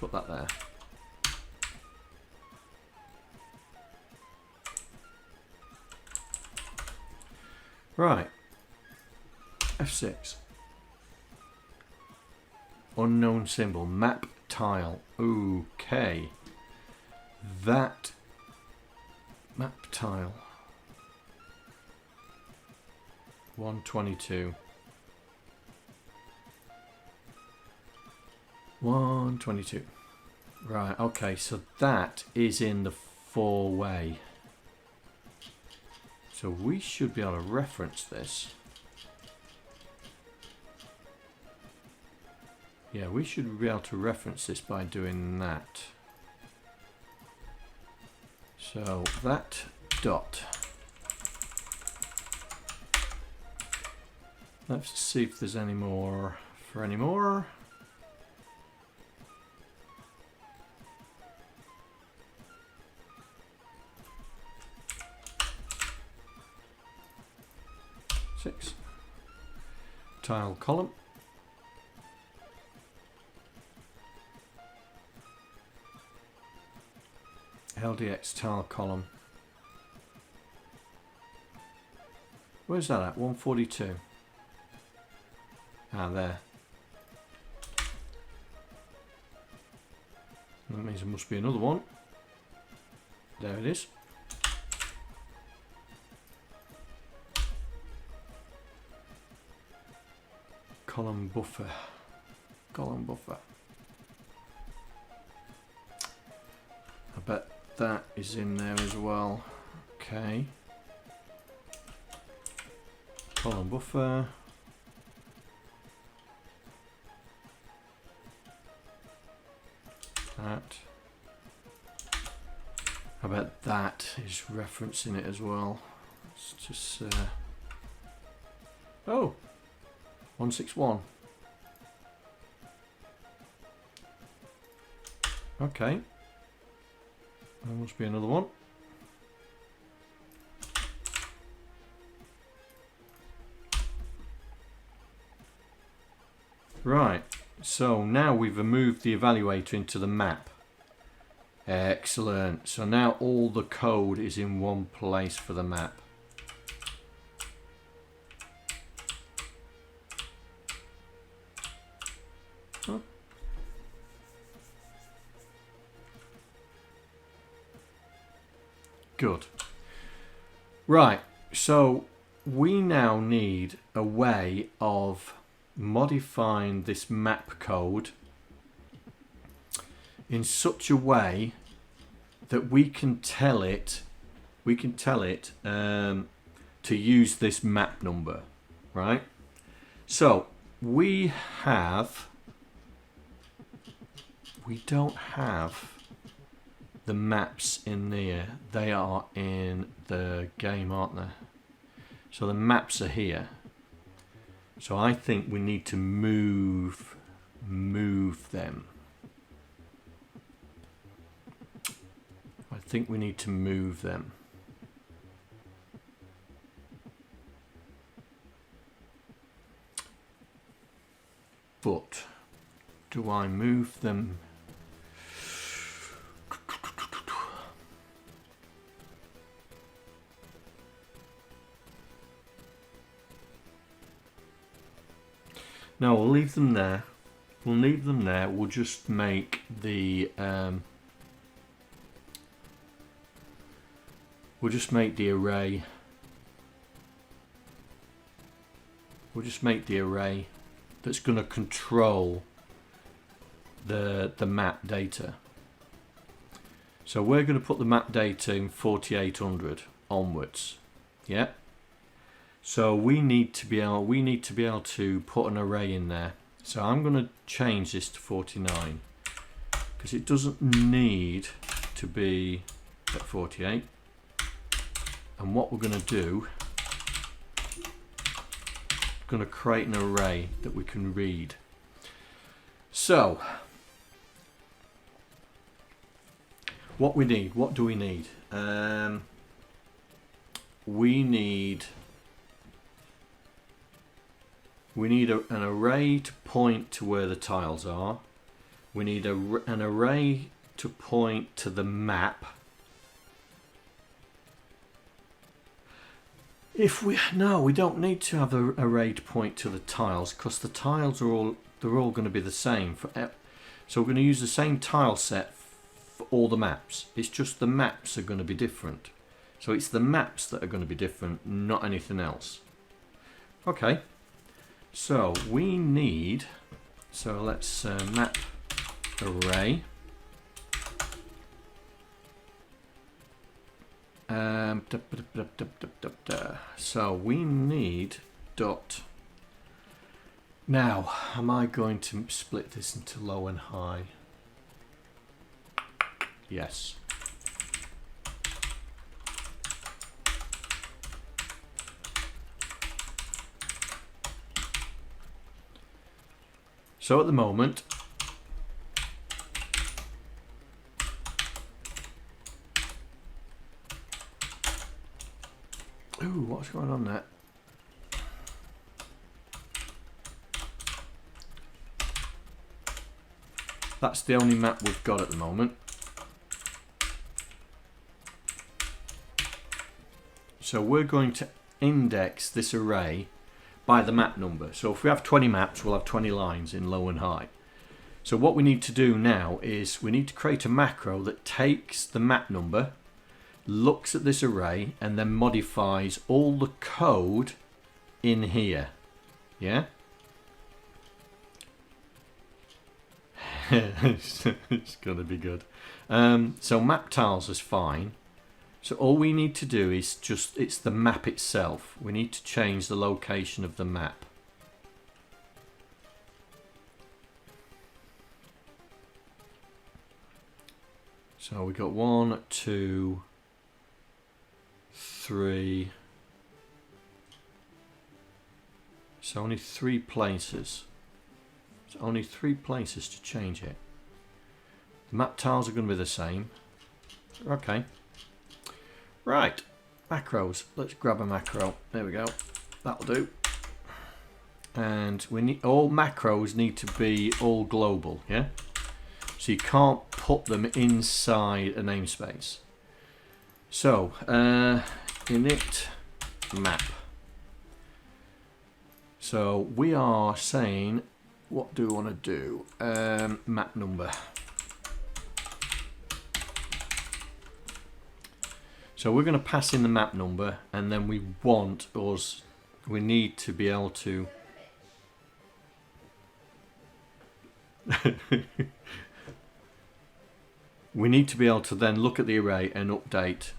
Put that there. Right. F6. Unknown symbol. Map tile. Okay. That map tile. 122. 122. Right, okay, so that is in the 4-way. So we should be able to reference this. Yeah, we should be able to reference this by doing that. So that dot. Let's see if there's any more for any more. Tile column. LDX tile column. Where's that at? 142. Ah, there. That means there must be another one. There it is. Column buffer. Column buffer. I bet that is in there as well. Okay. Column buffer. That. I bet that is referencing it as well. Let's just oh, 161. Okay. There must be another one. Right. So now we've moved the evaluator into the map. Excellent. So now all the code is in one place for the map. Huh? Good. Right. So we now need a way of modifying this map code in such a way that we can tell it to use this map number, right? So we don't have the maps in there. They are in the game, aren't they? So the maps are here. So I think we need to move them. I think we need to move them. But do I move them? No, we'll leave them there. We'll leave them there. We'll just make the array. We'll just make the array that's going to control the map data. So we're going to put the map data in 4800 onwards. Yeah. So we need to be able to put an array in there. So I'm going to change this to 49 because it doesn't need to be at 48. And what we're going to do, we're going to create an array that we can read. So, what we need, what do we need? We need an array to point to where the tiles are. We need an array to point to the map. We don't need to have an array to point to the tiles, because the tiles are all going to be the same. So we're going to use the same tile set for all the maps. It's just the maps are going to be different. So it's the maps that are going to be different, not anything else. Okay. So we need. So let's map array. So we need dot. Now, am I going to split this into low and high? Yes. So at the moment, ooh, what's going on there? That's the only map we've got at the moment. So we're going to index this array by the map number. So if we have 20 maps, we'll have 20 lines in low and high. So what we need to do now is we need to create a macro that takes the map number, looks at this array, and then modifies all the code in here. Yeah? It's gonna be good. So map tiles is fine. So all we need to do is it's the map itself. We need to change the location of the map. So we got 1, 2, 3. So only 3 places. So only 3 places to change it. The map tiles are going to be the same. Okay. Right. Macros. Let's grab a macro. There we go. That'll do. And we need all macros need to be all global. Yeah. So you can't put them inside a namespace. So init map. So we are saying, what do we want to do? Map number. So we're going to pass in the map number, and then we need to be able to we need to be able to then look at the array and update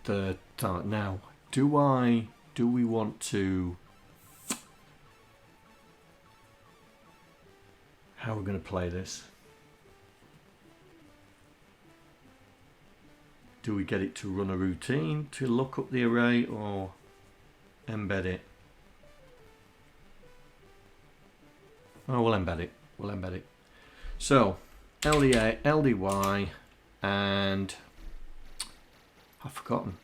the now. Do we want to? How are we going to play this? Do we get it to run a routine to look up the array, or embed it? Oh, we'll embed it. We'll embed it. So LDA, LDY, and I've forgotten.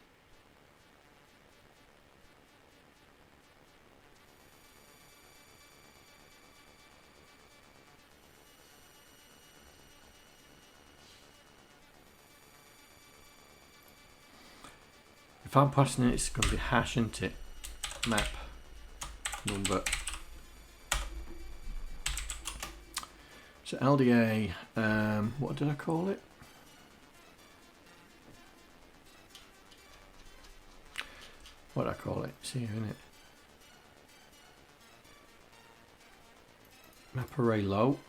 If I'm passing it, it's going to be hash, isn't it? Map number. So LDA, what did I call it? What did I call it? See here, innit? Map array low.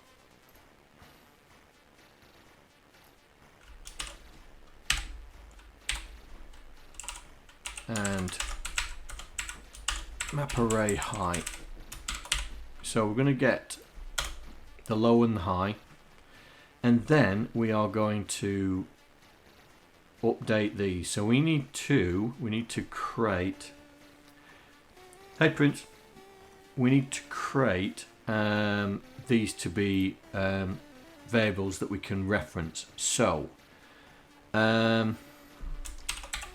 And map array high. So we're going to get the low and the high, and then we are going to update these. So we need to create, hey Prince, we need to create these to be variables that we can reference. So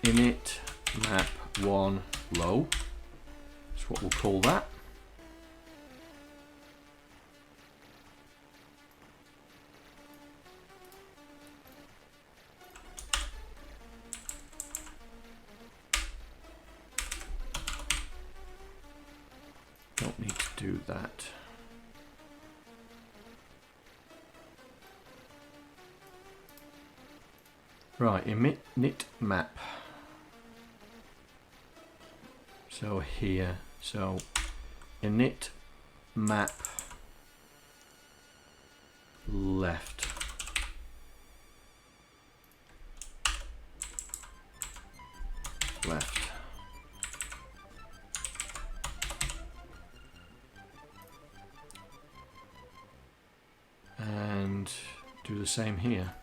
init map 1 low, that's what we'll call that. Don't need to do that. Right, init map. So here, so init map left. Left. And do the same here.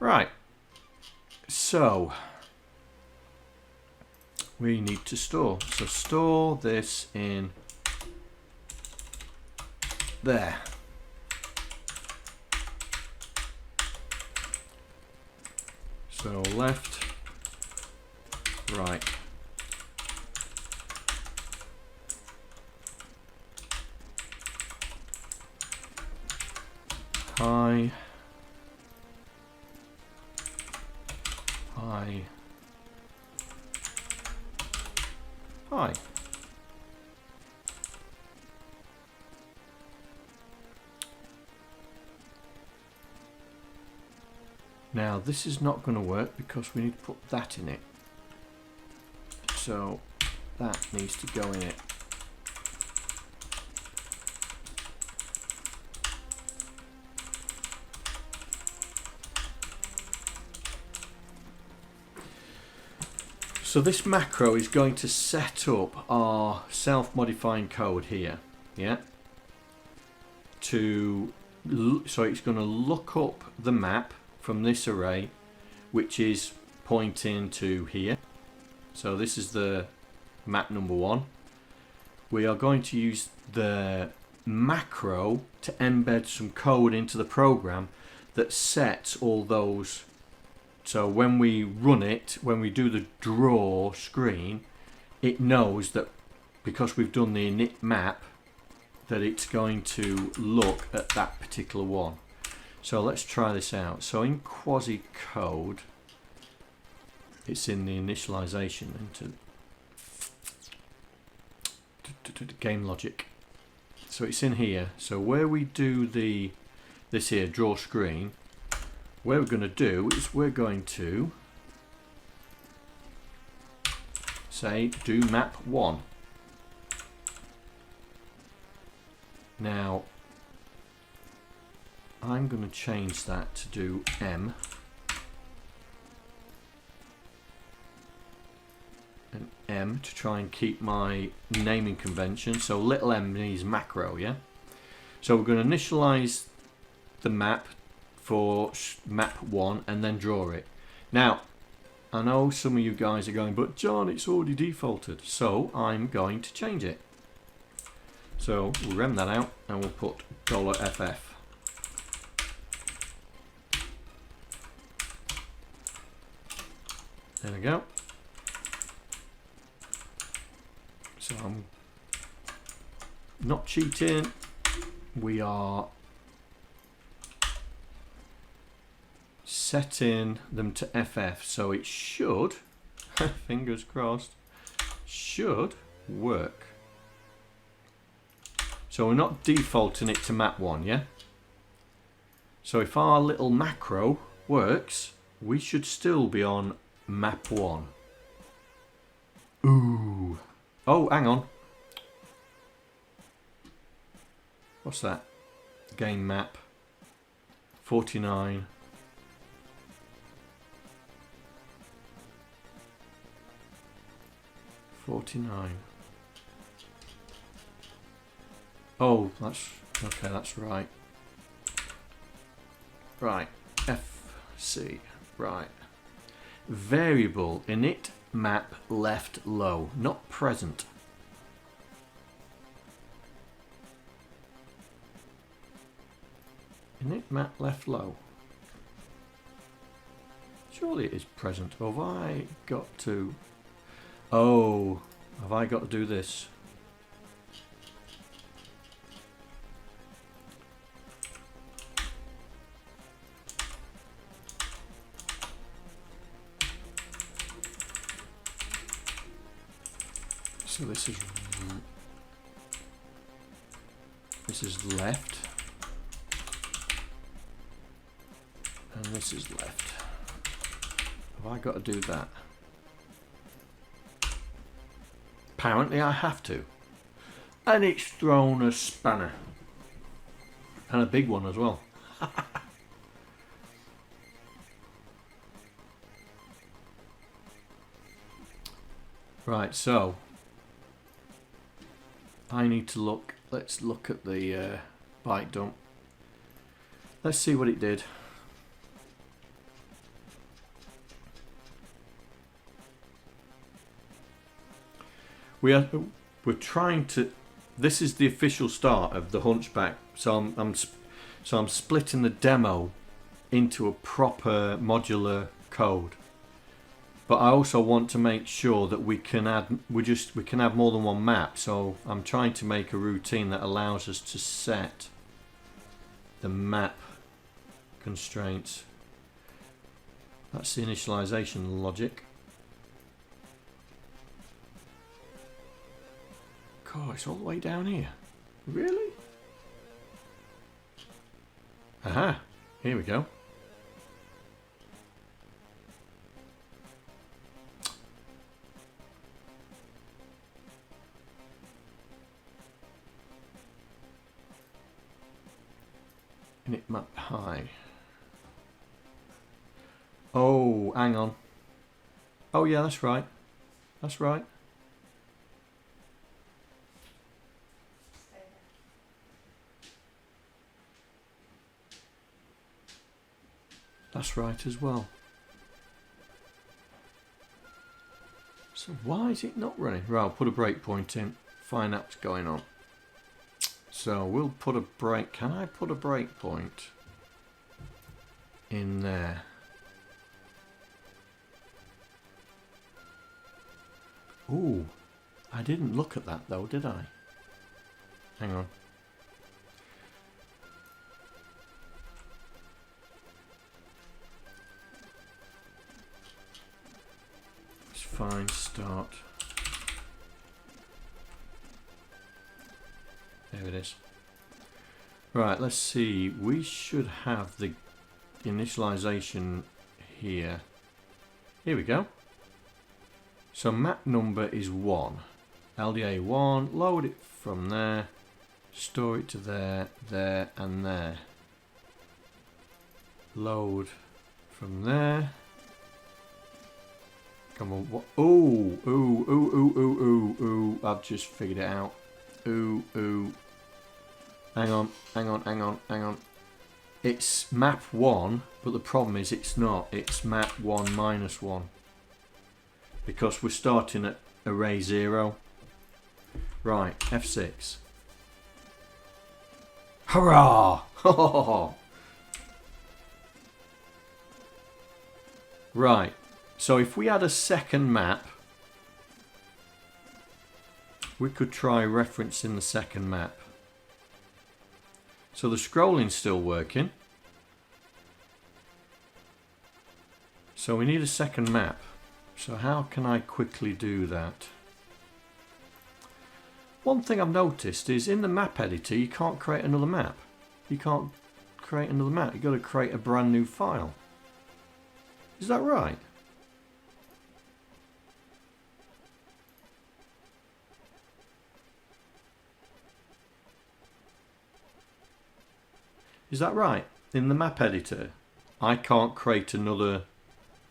Right, so we need to store. So store this in there. So left, right. High. High. High. Now this is not going to work because we need to put that in it. So that needs to go in it. So this macro is going to set up our self-modifying code here, yeah? So it's going to look up the map from this array, which is pointing to here. So this is the map number 1. We are going to use the macro to embed some code into the program that sets all those. So when we run it, when we do the draw screen, it knows that because we've done the init map, that it's going to look at that particular one. So let's try this out. So in quasi code, it's in the initialization into game logic. So it's in here. So where we do this here draw screen, what we're going to do is we're going to say do map 1. Now I'm going to change that to do M, and M to try and keep my naming convention. So little m means macro, yeah? So we're going to initialize the map for map 1 and then draw it. Now I know some of you guys are going, but John, it's already defaulted. So I'm going to change it. So we'll rem that out and we'll put $FF. There we go. So I'm not cheating. We are setting them to FF, so it should, fingers crossed, should work. So we're not defaulting it to map 1, yeah? So if our little macro works, we should still be on map 1. Ooh. Oh, hang on. What's that? Game map. 49. Oh, that's okay. That's right. Right. FC. Right. Variable init map left low, not present. Init map left low. Surely it is present. Or have I got to... Oh, have I got to do this? So this is left, and this is left. Have I got to do that? Apparently I have to. And it's thrown a spanner. And a big one as well. Right, so I need to look. Let's look at the byte dump. Let's see what it did. We're trying to. This is the official start of the Hunchback. So I'm splitting the demo into a proper modular code. But I also want to make sure that we can add more than one map. So I'm trying to make a routine that allows us to set the map constraints. That's the initialization logic. God, it's all the way down here. Really? Aha, here we go. Init map high. Oh, hang on. Oh yeah, that's right. That's right. That's right as well. So why is it not running? Right, I'll put a breakpoint in. Find out what's going on. So we'll put a break. Can I put a breakpoint in there? Ooh, I didn't look at that though, did I? Hang on. It's fine, start. There it is. Right, let's see. We should have the initialization here. Here we go. So map number is 1. LDA 1. Load it from there. Store it to there, there, and there. Load from there. Come on. What? Ooh, ooh, ooh, ooh, ooh, ooh, ooh. I've just figured it out. Ooh, ooh. Hang on, hang on, hang on, hang on. It's map 1, but the problem is it's not. It's map 1 minus 1. Because we're starting at array 0. Right, F6. Hurrah! Right, so if we had a second map, we could try referencing the second map. So the scrolling's still working. So we need a second map. So how can I quickly do that? One thing I've noticed is in the map editor you can't create another map. You can't create another map. You've got to create a brand new file. Is that right? Is that right? In the map editor, I can't create another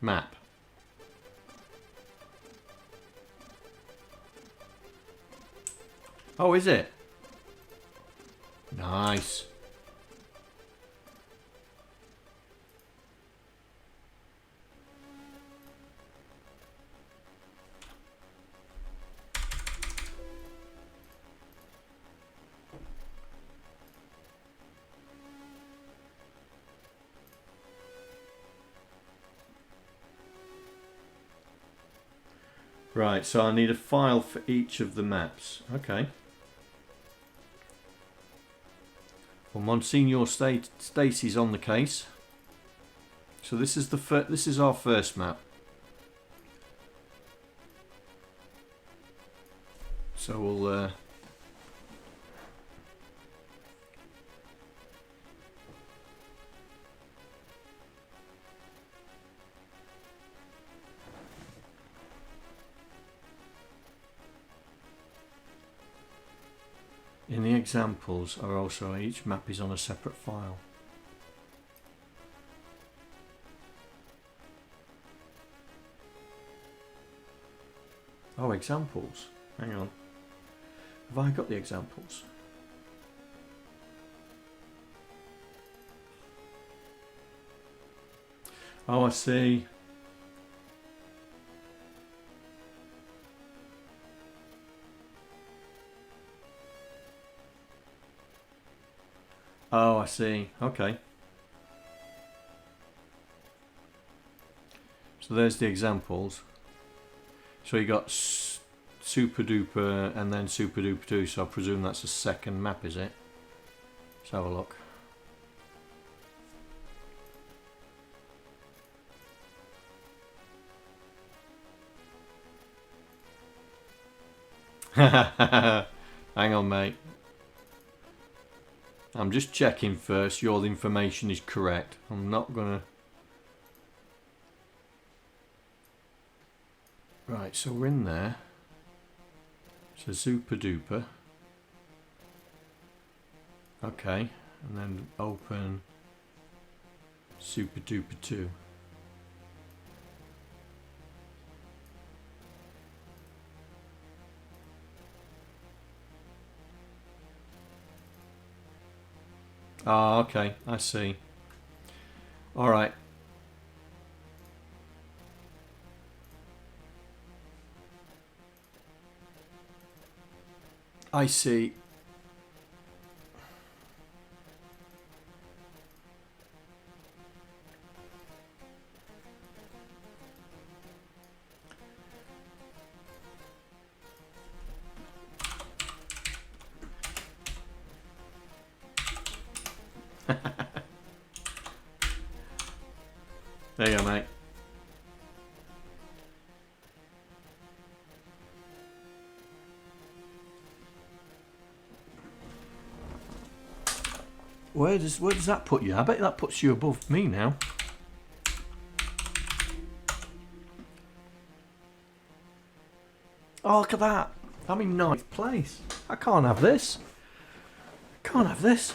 map. Oh, is it? Nice. Right, so I need a file for each of the maps. Okay. Well, Monsignor Stacy's on the case. So this is this is our first map. So we'll in the examples are also each map is on a separate file. Oh, examples. Hang on. Have I got the examples? Oh, I see. Oh, I see. Okay. So there's the examples. So you got Super Duper and then Super Duper 2, so I presume that's the second map, is it? Let's have a look. Hang on, mate. I'm just checking first your information is correct. I'm not gonna... Right, so we're in there. So Super Duper. Okay, and then open Super Duper 2. Ah, okay, I see. All right. I see. There you go, mate. Where does that put you? I bet that puts you above me now. Oh, look at that. I'm in 9th place. I can't have this. Can't have this.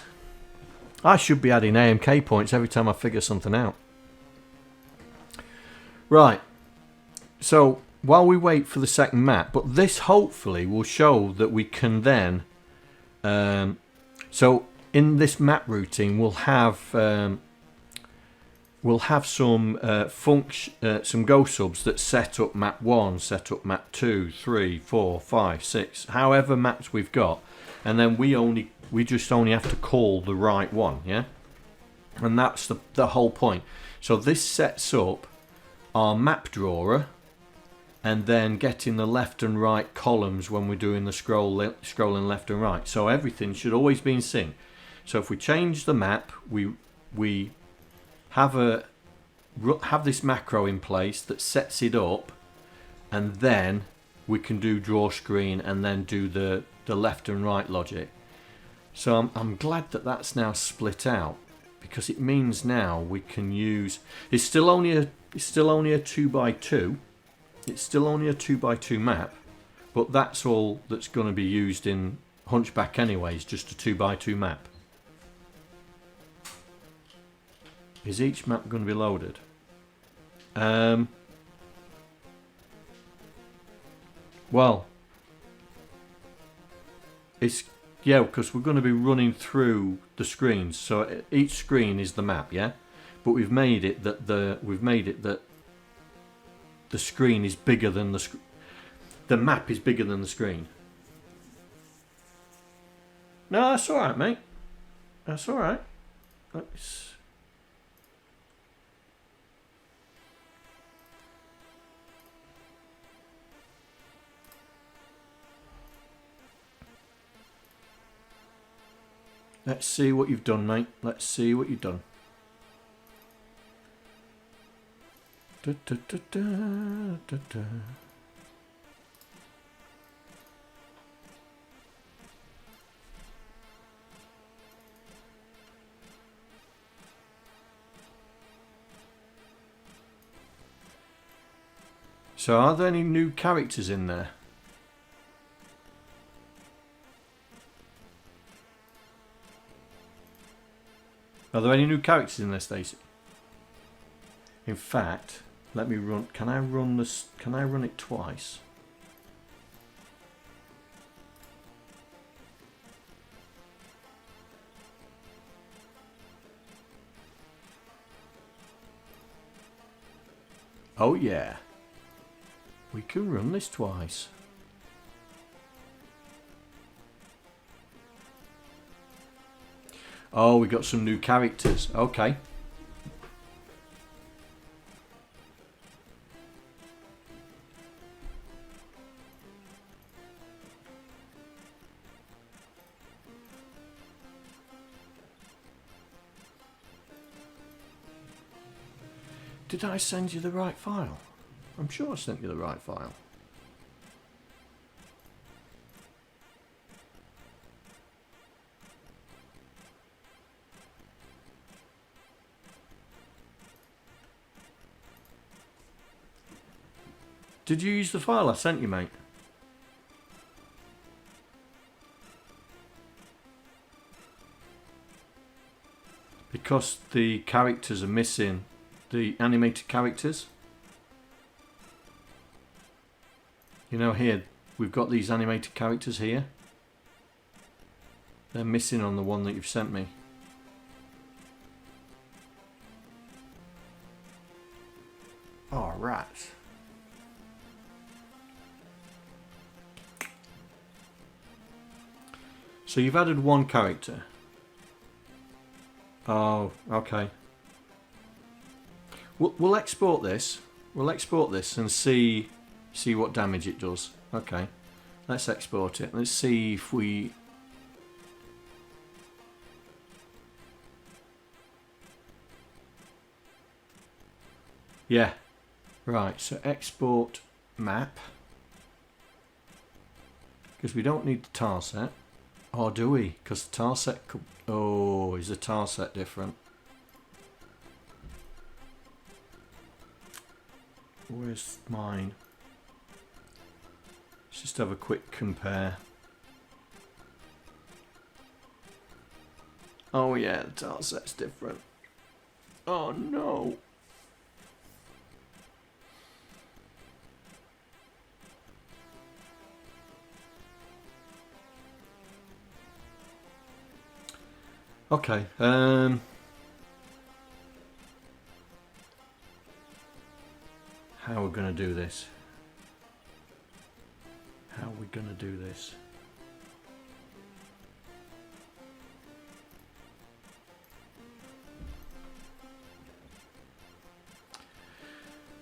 I should be adding AMK points every time I figure something out. Right. So, while we wait for the second map, but this hopefully will show that we can then... so, in this map routine, we'll have some some go subs that set up map 1, set up map 2, 3, 4, 5, 6, however maps we've got, and then we just only have to call the right one, yeah? And that's the whole point. So this sets up our map drawer, and then getting the left and right columns when we're doing the scrolling left and right. So everything should always be in sync. So if we change the map, we have this macro in place that sets it up, and then we can do draw screen and then do the left and right logic. So I'm glad that that's now split out, because it means now we can use... It's still only a 2x2. It's still only a 2x2 map, but that's all that's going to be used in Hunchback anyways, just a 2x2 map. Is each map going to be loaded? Well, it's Yeah, because we're going to be running through the screens. So each screen is the map, yeah? But we've made it that the screen is bigger than the map is bigger than the screen. No, that's all right, mate. That's all right. Let's see what you've done, mate. Let's see what you've done. Da, da, da, da, da, da. So are there any new characters in there? Are there any new characters in there, Stacy? In fact, let me run. Can I run this? Can I run it twice? Oh yeah. We can run this twice. Oh, we got some new characters. Okay. Did I send you the right file? I'm sure I sent you the right file. Did you use the file I sent you, mate? Because the characters are missing, the animated characters. You know, here we've got these animated characters here. They're missing on the one that you've sent me. Oh, rats. So you've added one character. Oh, okay. We'll export this. We'll export this and see what damage it does. Okay. Let's export it. Let's see if we... Yeah. Right, so export map. Because we don't need the tile set. Or do we? Because the tile set could... Oh, is the tile set different? Where's mine? Let's just have a quick compare. Oh yeah, the tile set's different. Oh no. Okay, how are we going to do this? How are we going to do this?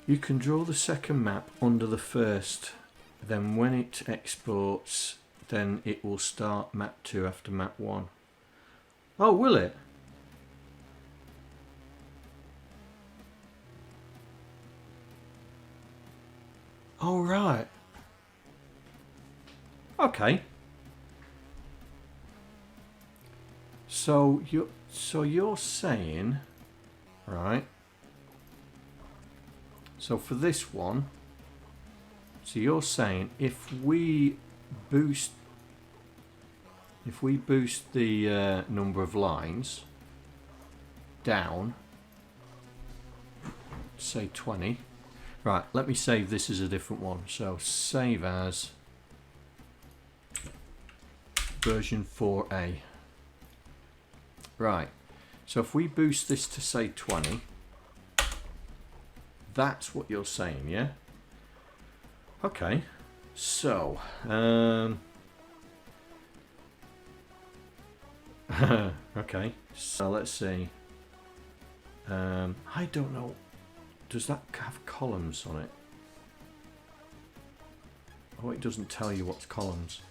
You can draw the second map under the first, then when it exports, then it will start map 2 after map 1. Oh, will it? Oh, right. Okay. So you're saying, right? So for this one, so you're saying if we boost the number of lines down, say 20. Right, let me save this as a different one. So save as version 4A. Right, so if we boost this to say 20, that's what you're saying, yeah? Okay, so okay, so let's see. I don't know, does that have columns on it? Oh, it doesn't tell you what's columns.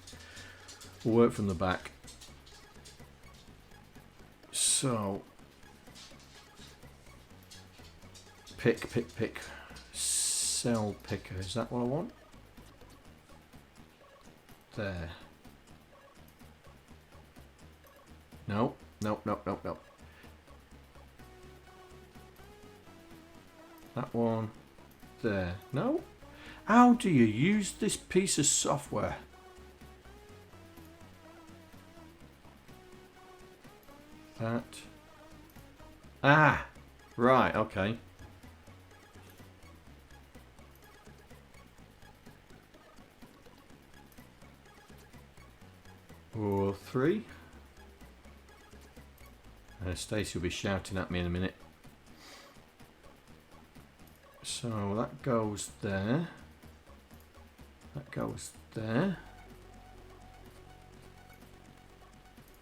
We'll work from the back. So pick cell picker, is that what I want? There. No. That one there. No? How do you use this piece of software? That. Ah! Right, okay. Or 3. Stacy will be shouting at me in a minute. So that goes there. That goes there.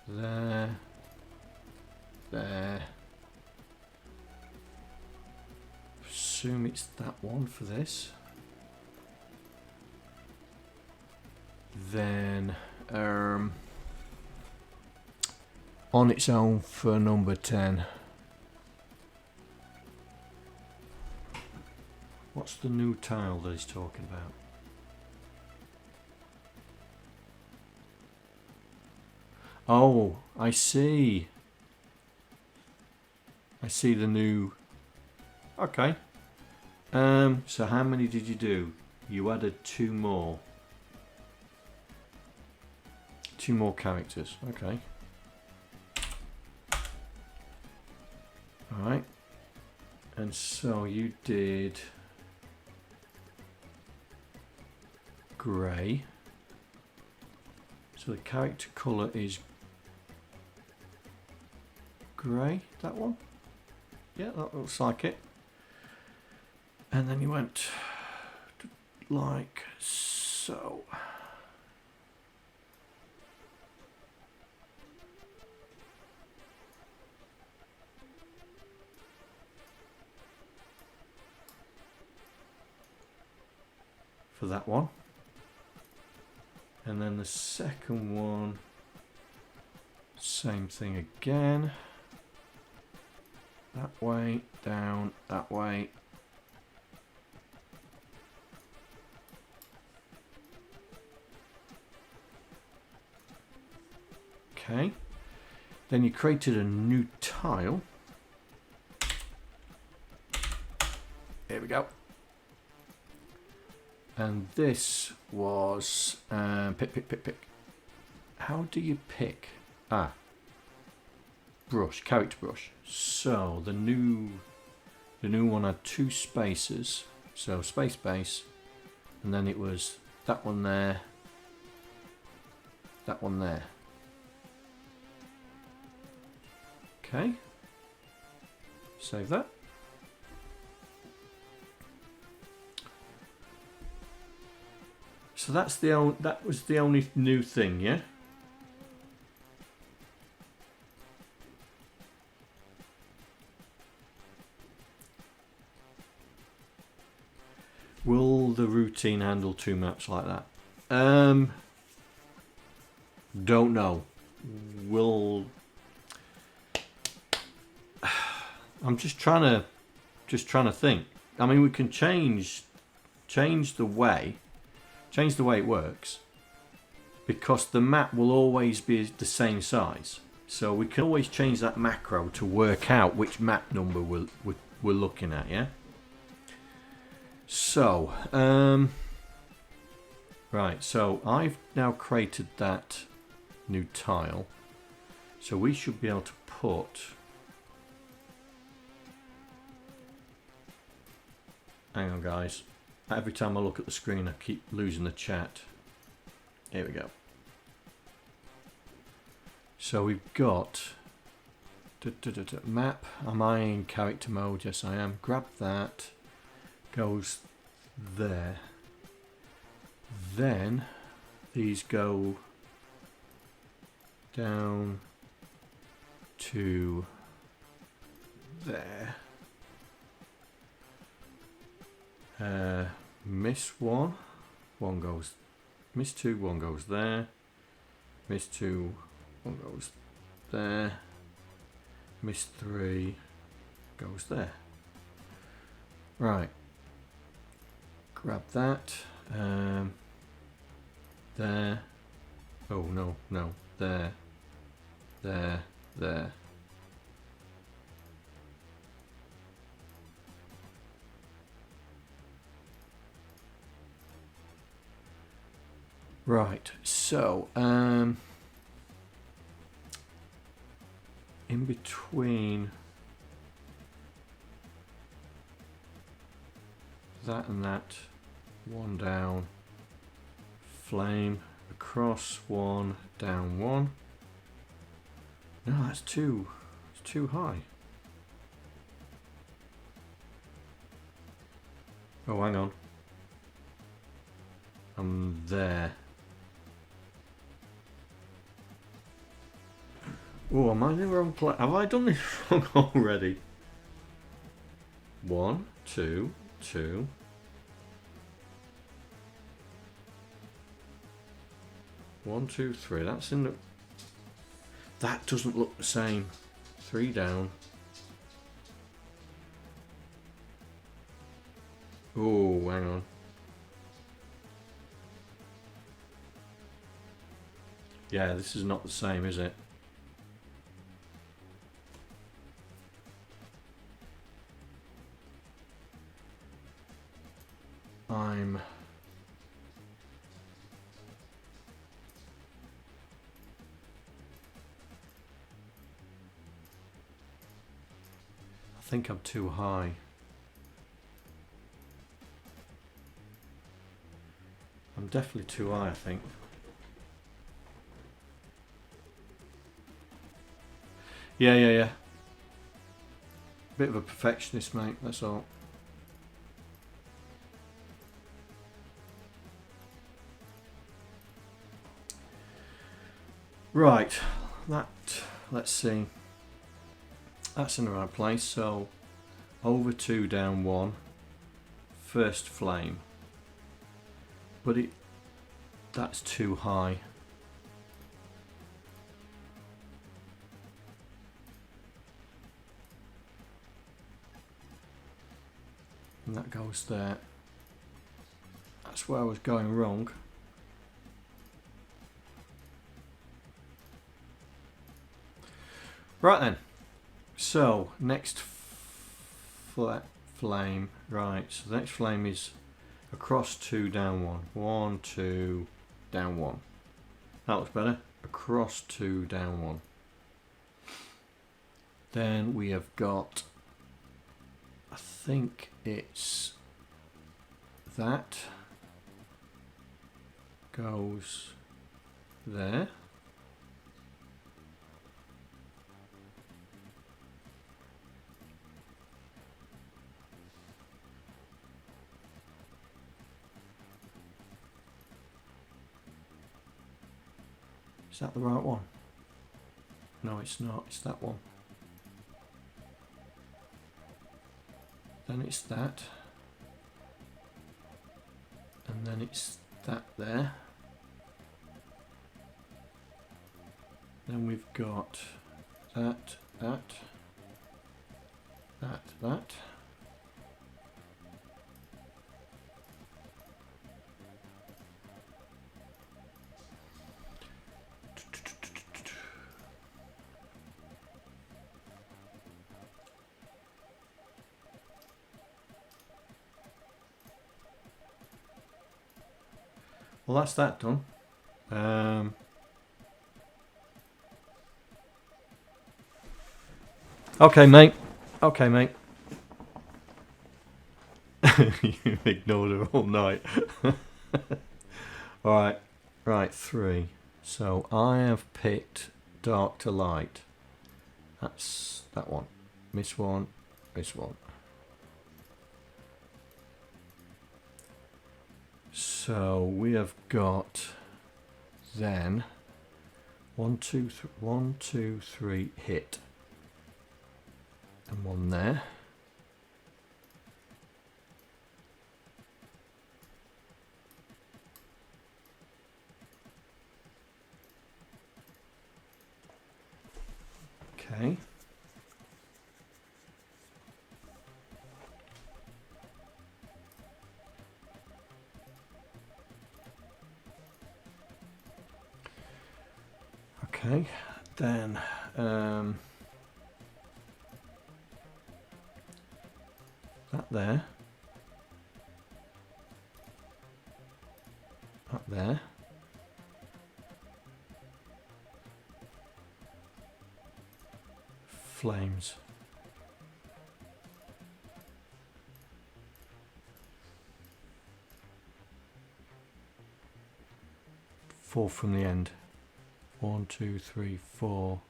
There. There. Assume it's that one for this. Then on its own for number 10. What's the new tile that he's talking about? Oh, I see. I see the new. Okay. So how many did you do? You added 2 more. 2 more characters. Okay. Alright. And so you did grey. So the character colour is grey, that one? Yeah, that looks like it. And then you went like so. For that one. And then the second one, same thing again. That way, down, that way. Okay. Then you created a new tile. Here we go. And this was pick. How do you pick? Ah, brush, character brush. So the new one had 2 spaces. So space base, and then it was that one there, that one there. Okay. Save that. So that's that was the only new thing, yeah? Will the routine handle 2 maps like that? Don't know. I'm just trying to think. I mean, we can change the way it works, because the map will always be the same size. So we can always change that macro to work out which map number we're looking at, yeah? So, right, so I've now created that new tile. So we should be able to put... Hang on, guys. Every time I look at the screen, I keep losing the chat. Here we go. So we've got map. Am I in character mode? Yes, I am. Grab that. Goes there. Then these go down to there. Miss one. One goes. Miss two. One goes there. Miss two. One goes there. Miss three goes there. Right. Grab that. There. Oh no, no. There. There. There. Right. So, in between that and that, one down, flame, across one, down one. No, that's too, it's too high. Oh, hang on. I'm there. Oh, am I in the wrong place? Have I done this wrong already? 1, 2, 2. One, two, three. That's in the... That doesn't look the same. 3 down. Oh, hang on. Yeah, this is not the same, is it? I think I'm too high. I'm definitely too high, I think. Yeah. Bit of a perfectionist, mate, that's all. Right, that, let's see. That's in the right place, so over 2, down 1, first flame. But that's too high. And that goes there. That's where I was going wrong. Right then. So, next flame. Right, so the next flame is across 2, down 1. 1, 2, down 1. That looks better. Across 2, down 1. Then we have got, I think it's that goes there. Is that the right one? No, it's not. It's that one. Then it's that. And then it's that there. Then we've got that. Well, that's that done. Okay, mate. Okay, mate. You ignored her all night. Alright. Right, 3. So I have picked dark to light. That's that one. Miss one, miss one. So we have got then 1, 2, 1, 2, 3 hit, and one there. Okay. Okay, then that there, that there, flames. Four from the end. 1, 2, 3, 4.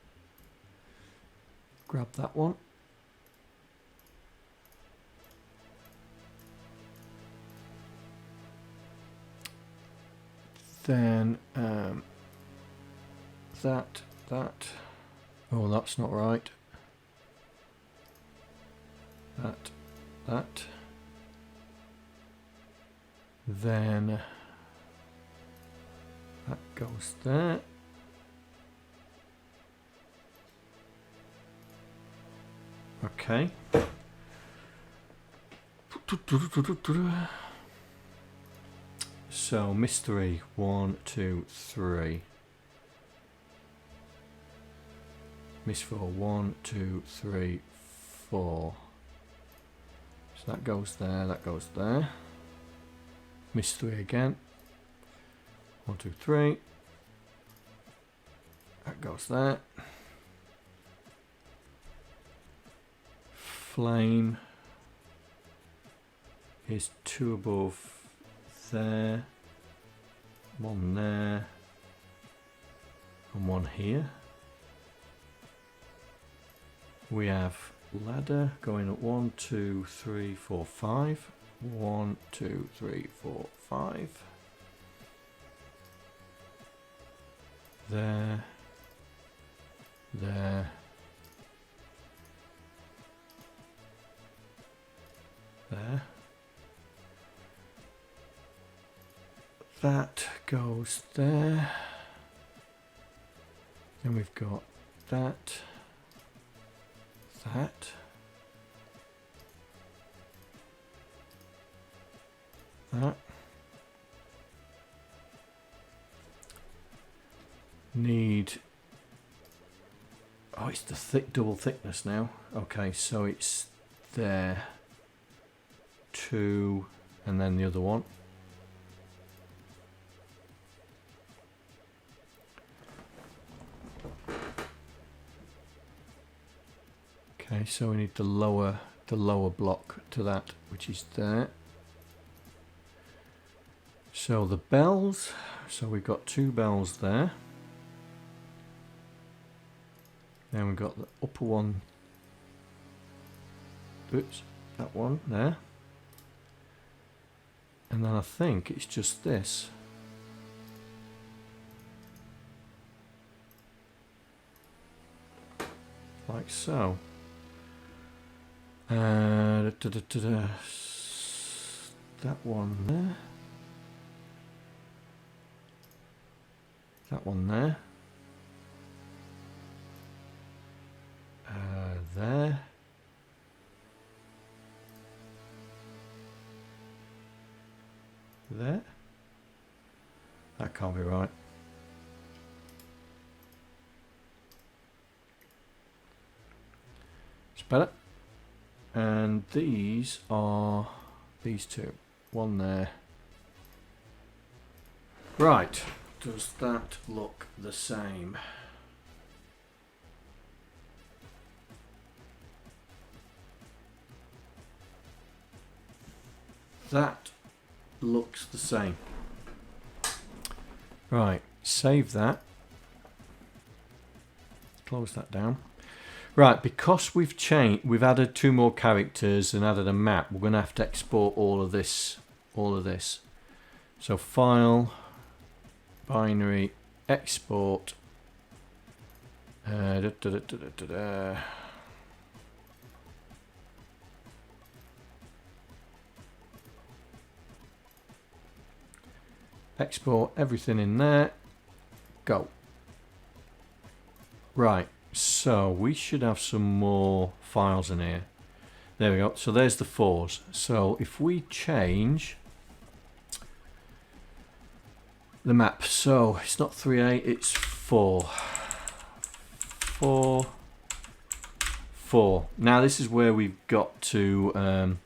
Grab that one. Then that. Oh, that's not right. That. Then that goes there. Okay. So mystery 1, 2, 3. Miss 4 1, 2, 3, 4. So that goes there. That goes there. Miss 3 again. 1, 2, 3. That goes there. Flame is 2 above there, 1 there, and 1 here. We have ladder going at 1, 2, 3, 4, 5. 1, 2, 3, 4, 5. There, there. There. That goes there. Then we've got that. That. Need. Oh, it's the double thickness now. Okay, so it's there. 2, and then the other one. Okay, so we need the lower block to that, which is there. So the bells, so we've got 2 bells there. Then we've got the upper one. Oops, that one there. And then I think it's just this. Like so. That one there. That one there. There. There. That can't be right. It's better. And these are these 2. 1 there. Right. Does that look the same? That looks the same. Right, save that. close that down. Right, because we've added 2 more characters and added a map, we're going to have to export all of this. So file, binary, export. Export everything in there. Go. Right, so we should have some more files in here. There we go. So there's the 4s. So if we change the map, so it's not 3A, it's 4. 4. Now this is where we've got to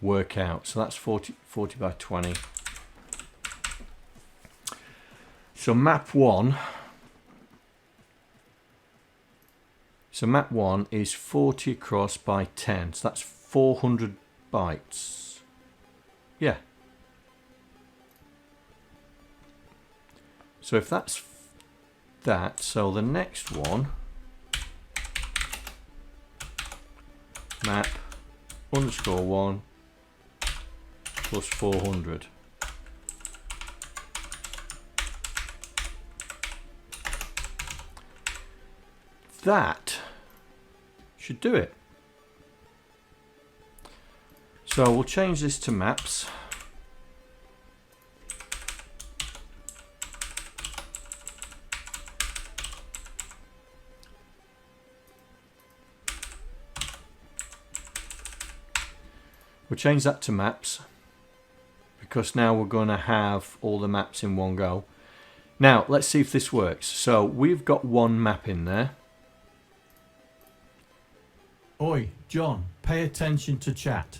work out. So that's 40 by 20. So map 1. So map 1 is 40 across by 10. So that's 400 bytes. Yeah. So if that's that, so the next one, map _1 plus 400. That should do it. So we'll change this to maps. We'll change that to maps because now we're going to have all the maps in one go. Now let's see if this works. So we've got 1 map in there. Oi, John, pay attention to chat.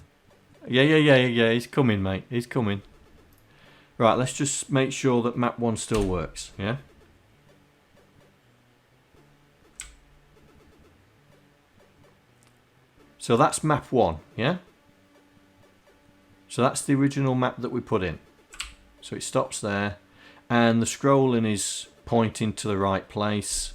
Yeah, he's coming, mate. He's coming. Right, let's just make sure that map 1 still works, yeah? So that's map 1, yeah? So that's the original map that we put in. So it stops there. And the scrolling is pointing to the right place.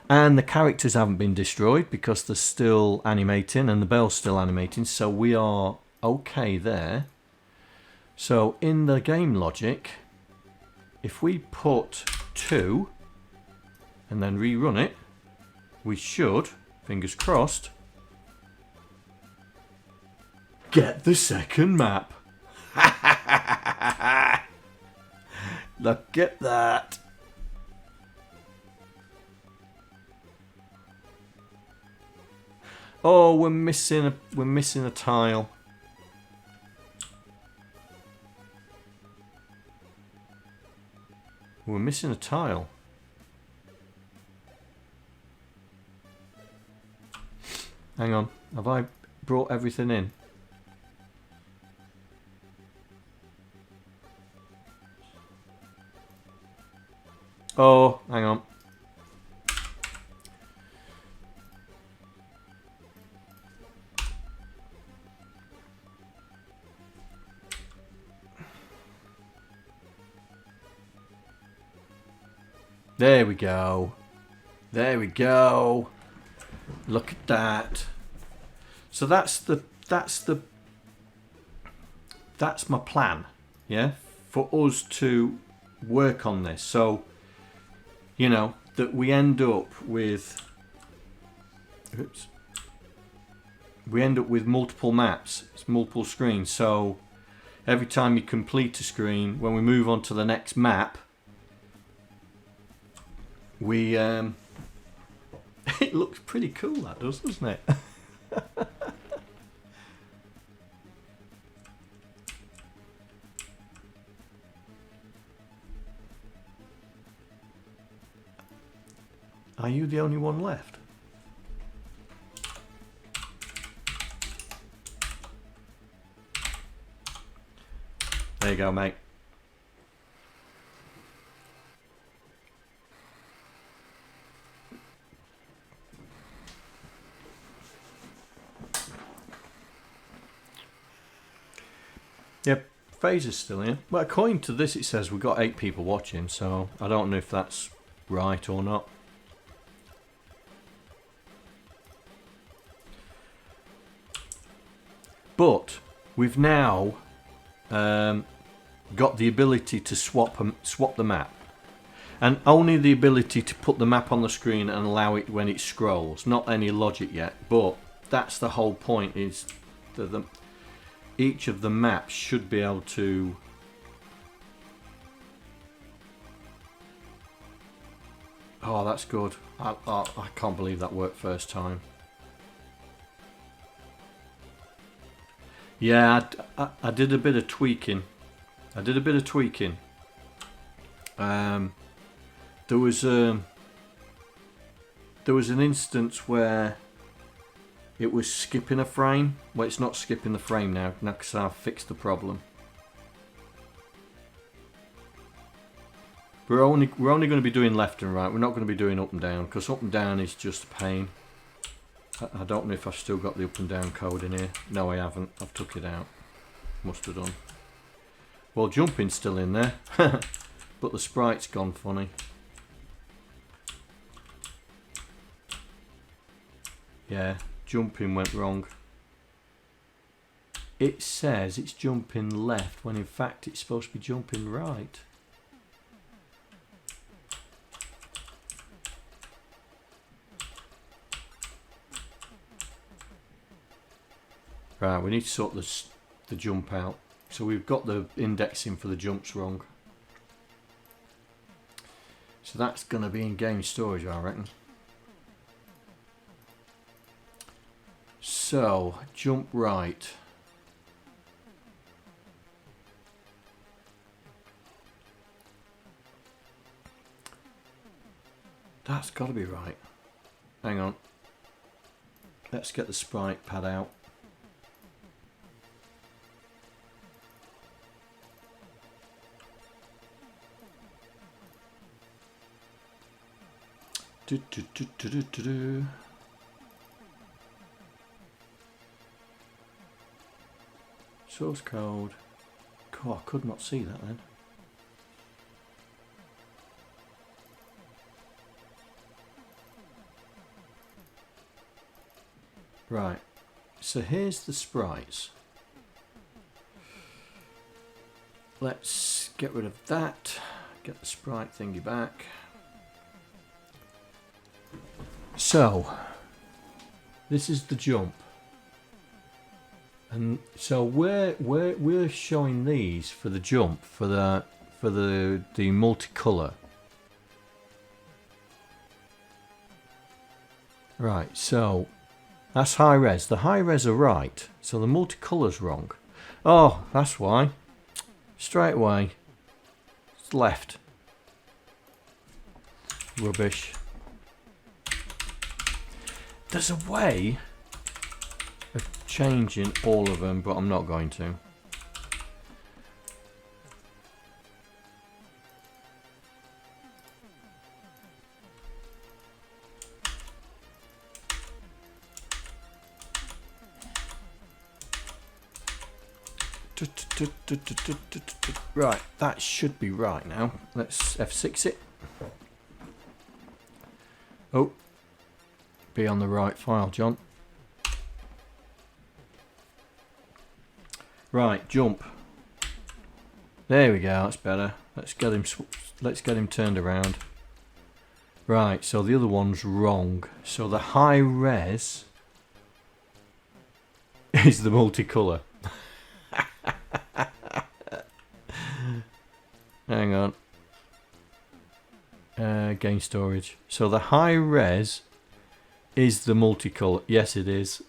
And the characters haven't been destroyed because they're still animating and the bell's still animating. So we are okay there. So in the game logic, if we put 2 and then rerun it, we should, fingers crossed, get the second map. Look at that. Oh, we're missing a tile. We're missing a tile. Hang on, have I brought everything in? Oh, hang on. There we go. There we go. Look at that. So that's my plan, yeah, for us to work on this. So, you know, that we end up with multiple maps, it's multiple screens. So every time you complete a screen, when we move on to the next map, we it looks pretty cool, that does, doesn't it? Are you the only one left? There you go, mate. Yep, Phase is still here. Well, according to this, it says we've got 8 people watching, so I don't know if that's right or not. But we've now got the ability to swap the map. And only the ability to put the map on the screen and allow it when it scrolls. Not any logic yet, but that's the whole point, is that each of the maps should be able to... Oh, that's good. I can't believe that worked first time. Yeah, I did a bit of tweaking. There was an instance where it was skipping a frame. Well, it's not skipping the frame now because I've fixed the problem. We're only going to be doing left and right. We're not going to be doing up and down, because up and down is just a pain. I don't know if I've still got the up and down code in here. No, I haven't. I've took it out. Must have done. Well, jumping's still in there, but the sprite's gone funny. Yeah, jumping went wrong. It says it's jumping left when in fact it's supposed to be jumping right. Right, we need to sort the jump out. So we've got the indexing for the jumps wrong. So that's going to be in game storage, I reckon. So, jump right. That's got to be right. Hang on. Let's get the sprite pad out. Source code. Oh, I could not see that then. Right, so here's the sprites. Let's get rid of that. Get the sprite thingy back. So, this is the jump. And so we're showing these for the jump, for the multicolour. Right, so that's high res. The high res are right, so the multicolour's wrong. Oh, that's why. Straight away. It's left. Rubbish. There's a way of changing all of them, but I'm not going to. Right, that should be right now. Let's F6 it. Oh, be on the right file, John. Right, jump. There we go. That's better. Let's get him turned around. Right, so the other one's wrong. So the high res is the multicolour. Hang on. Game storage. So the high res is the multicolour. Yes, it is.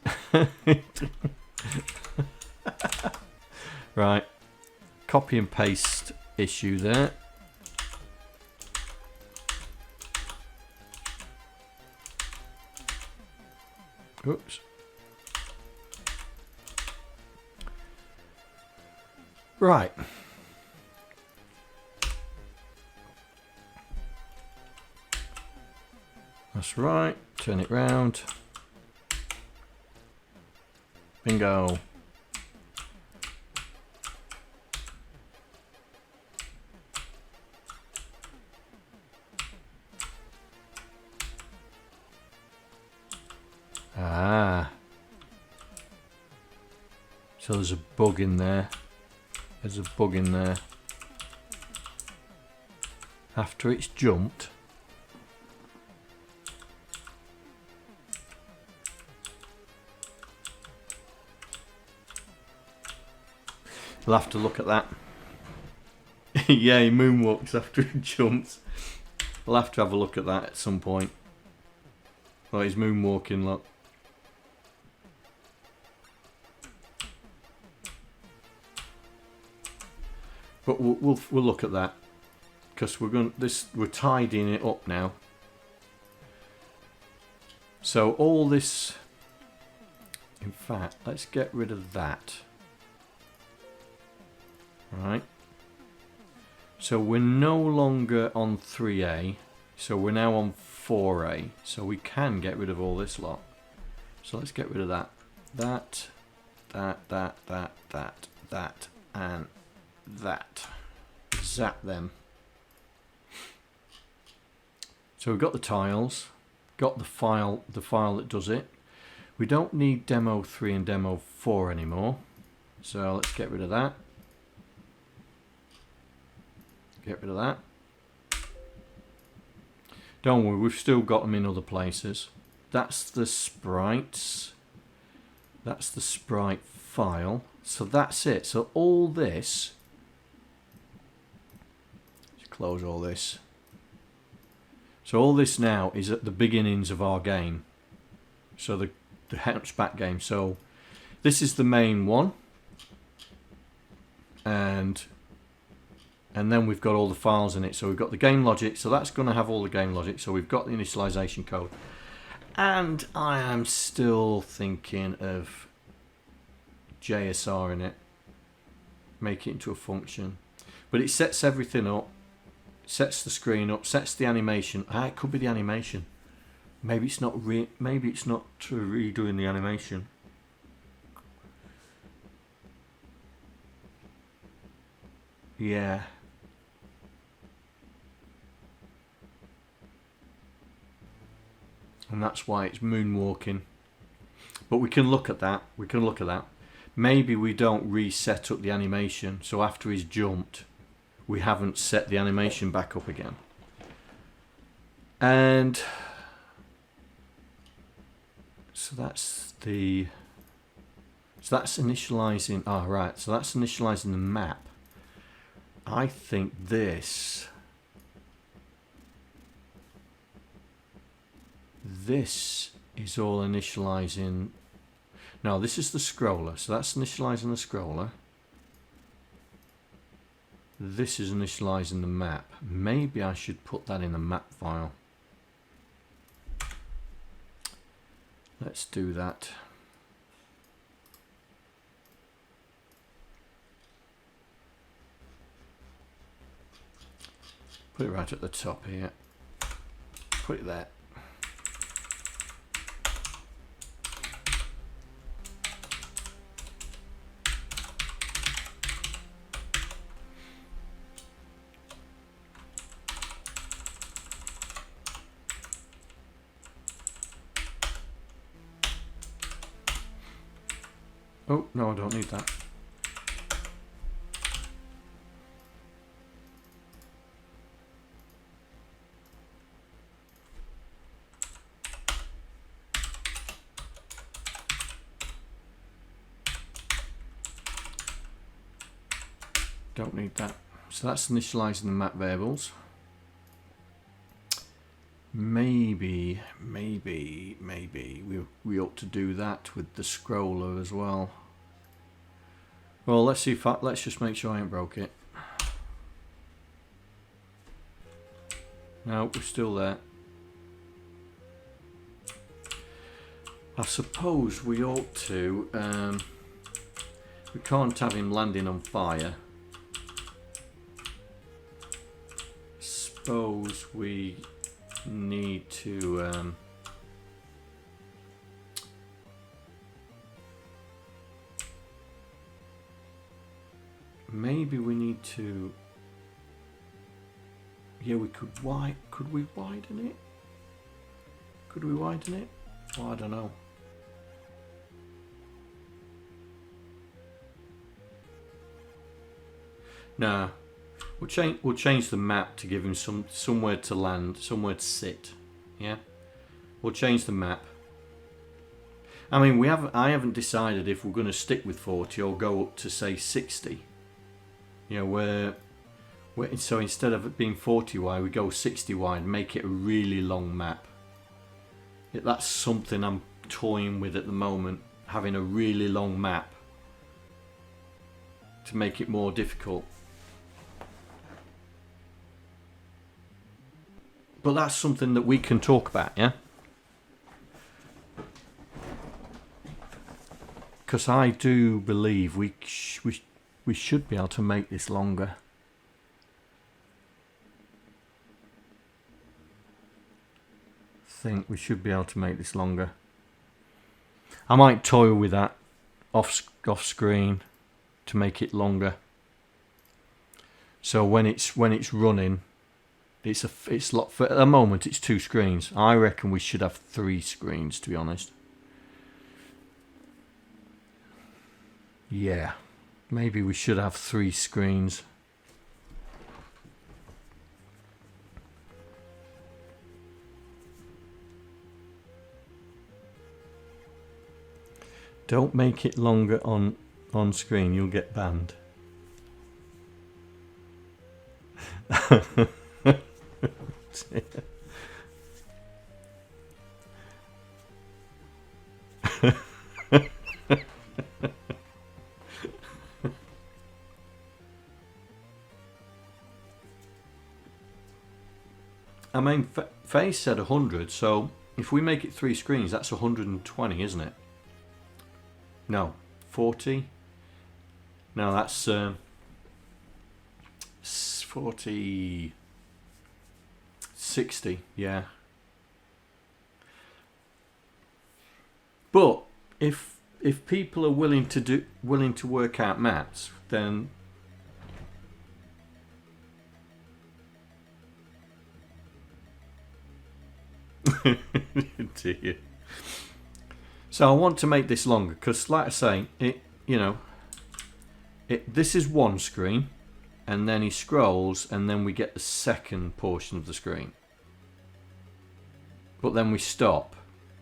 Right. Copy and paste issue there. Oops. Right. That's right. Turn it round. Bingo. So there's a bug in there. There's a bug in there. After it's jumped, we'll have to look at that. Yeah, he moonwalks after he jumps. We'll have to have a look at that at some point. Oh, he's moonwalking, look. But we'll look at that because we're tidying it up now. So all this, in fact, let's get rid of that. Right. So we're no longer on 3A, so we're now on 4A. So we can get rid of all this lot. So let's get rid of that. That, and that. Zap them. So we've got the tiles, got the file that does it. We don't need demo 3 and demo 4 anymore. So let's get rid of that. Get rid of that. Don't worry, we've still got them in other places. That's the sprites. That's the sprite file. So that's it. So all this, let's close all this. So all this now is at the beginnings of our game. So the Hunchback game. So this is the main one. And then we've got all the files in it. So we've got the game logic. So that's going to have all the game logic. So we've got the initialization code. And I am still thinking of JSR in it. Make it into a function. But it sets everything up. Sets the screen up. Sets the animation. It could be the animation. Maybe it's not. Maybe it's not redoing the animation. Yeah. And that's why it's moonwalking. But we can look at that. We can look at that. Maybe we don't reset up the animation. So after he's jumped, we haven't set the animation back up again. And so that's the. So that's initializing. Ah, right. So that's initializing the map. I think this is all initializing. No, this is the scroller. So that's initializing the scroller. This is initializing the map. Maybe I should put that in a map file. Let's do that. Put it right at the top here. Put it there. Oh, no, I don't need that. Don't need that. So that's initializing the map variables. Maybe we ought to do that with the scroller as well. Well, let's see if let's just make sure I ain't broke it. No, we're still there. I suppose we ought to. We can't have him landing on fire. Suppose we need to. Maybe we need to. Yeah, we could. Why could we widen it? Could we widen it? Oh, I don't know. No, we'll change the map to give him somewhere to land, somewhere to sit. Yeah, we'll change the map. I mean, I haven't decided if we're going to stick with 40 or go up to say 60. You know, so instead of it being 40 wide, we go 60 wide, make it a really long map. That's something I'm toying with at the moment, having a really long map to make it more difficult. But that's something that we can talk about, yeah? Because I do believe we should be able to make this longer. I think we should be able to make this longer. I might toy with that off screen to make it longer. So when it's running, it's for at the moment it's 2 screens. I reckon we should have 3 screens, to be honest. Yeah, maybe we should have 3 screens. Don't make it longer on screen, you'll get banned. I mean, Faye said 100, so if we make it 3 screens, that's 120, isn't it? No, 40. No, that's 40, 60. Yeah. But if people are willing to work out maths, then dear. So I want to make this longer because, like I say, this is 1 screen, and then he scrolls, and then we get the second portion of the screen. But then we stop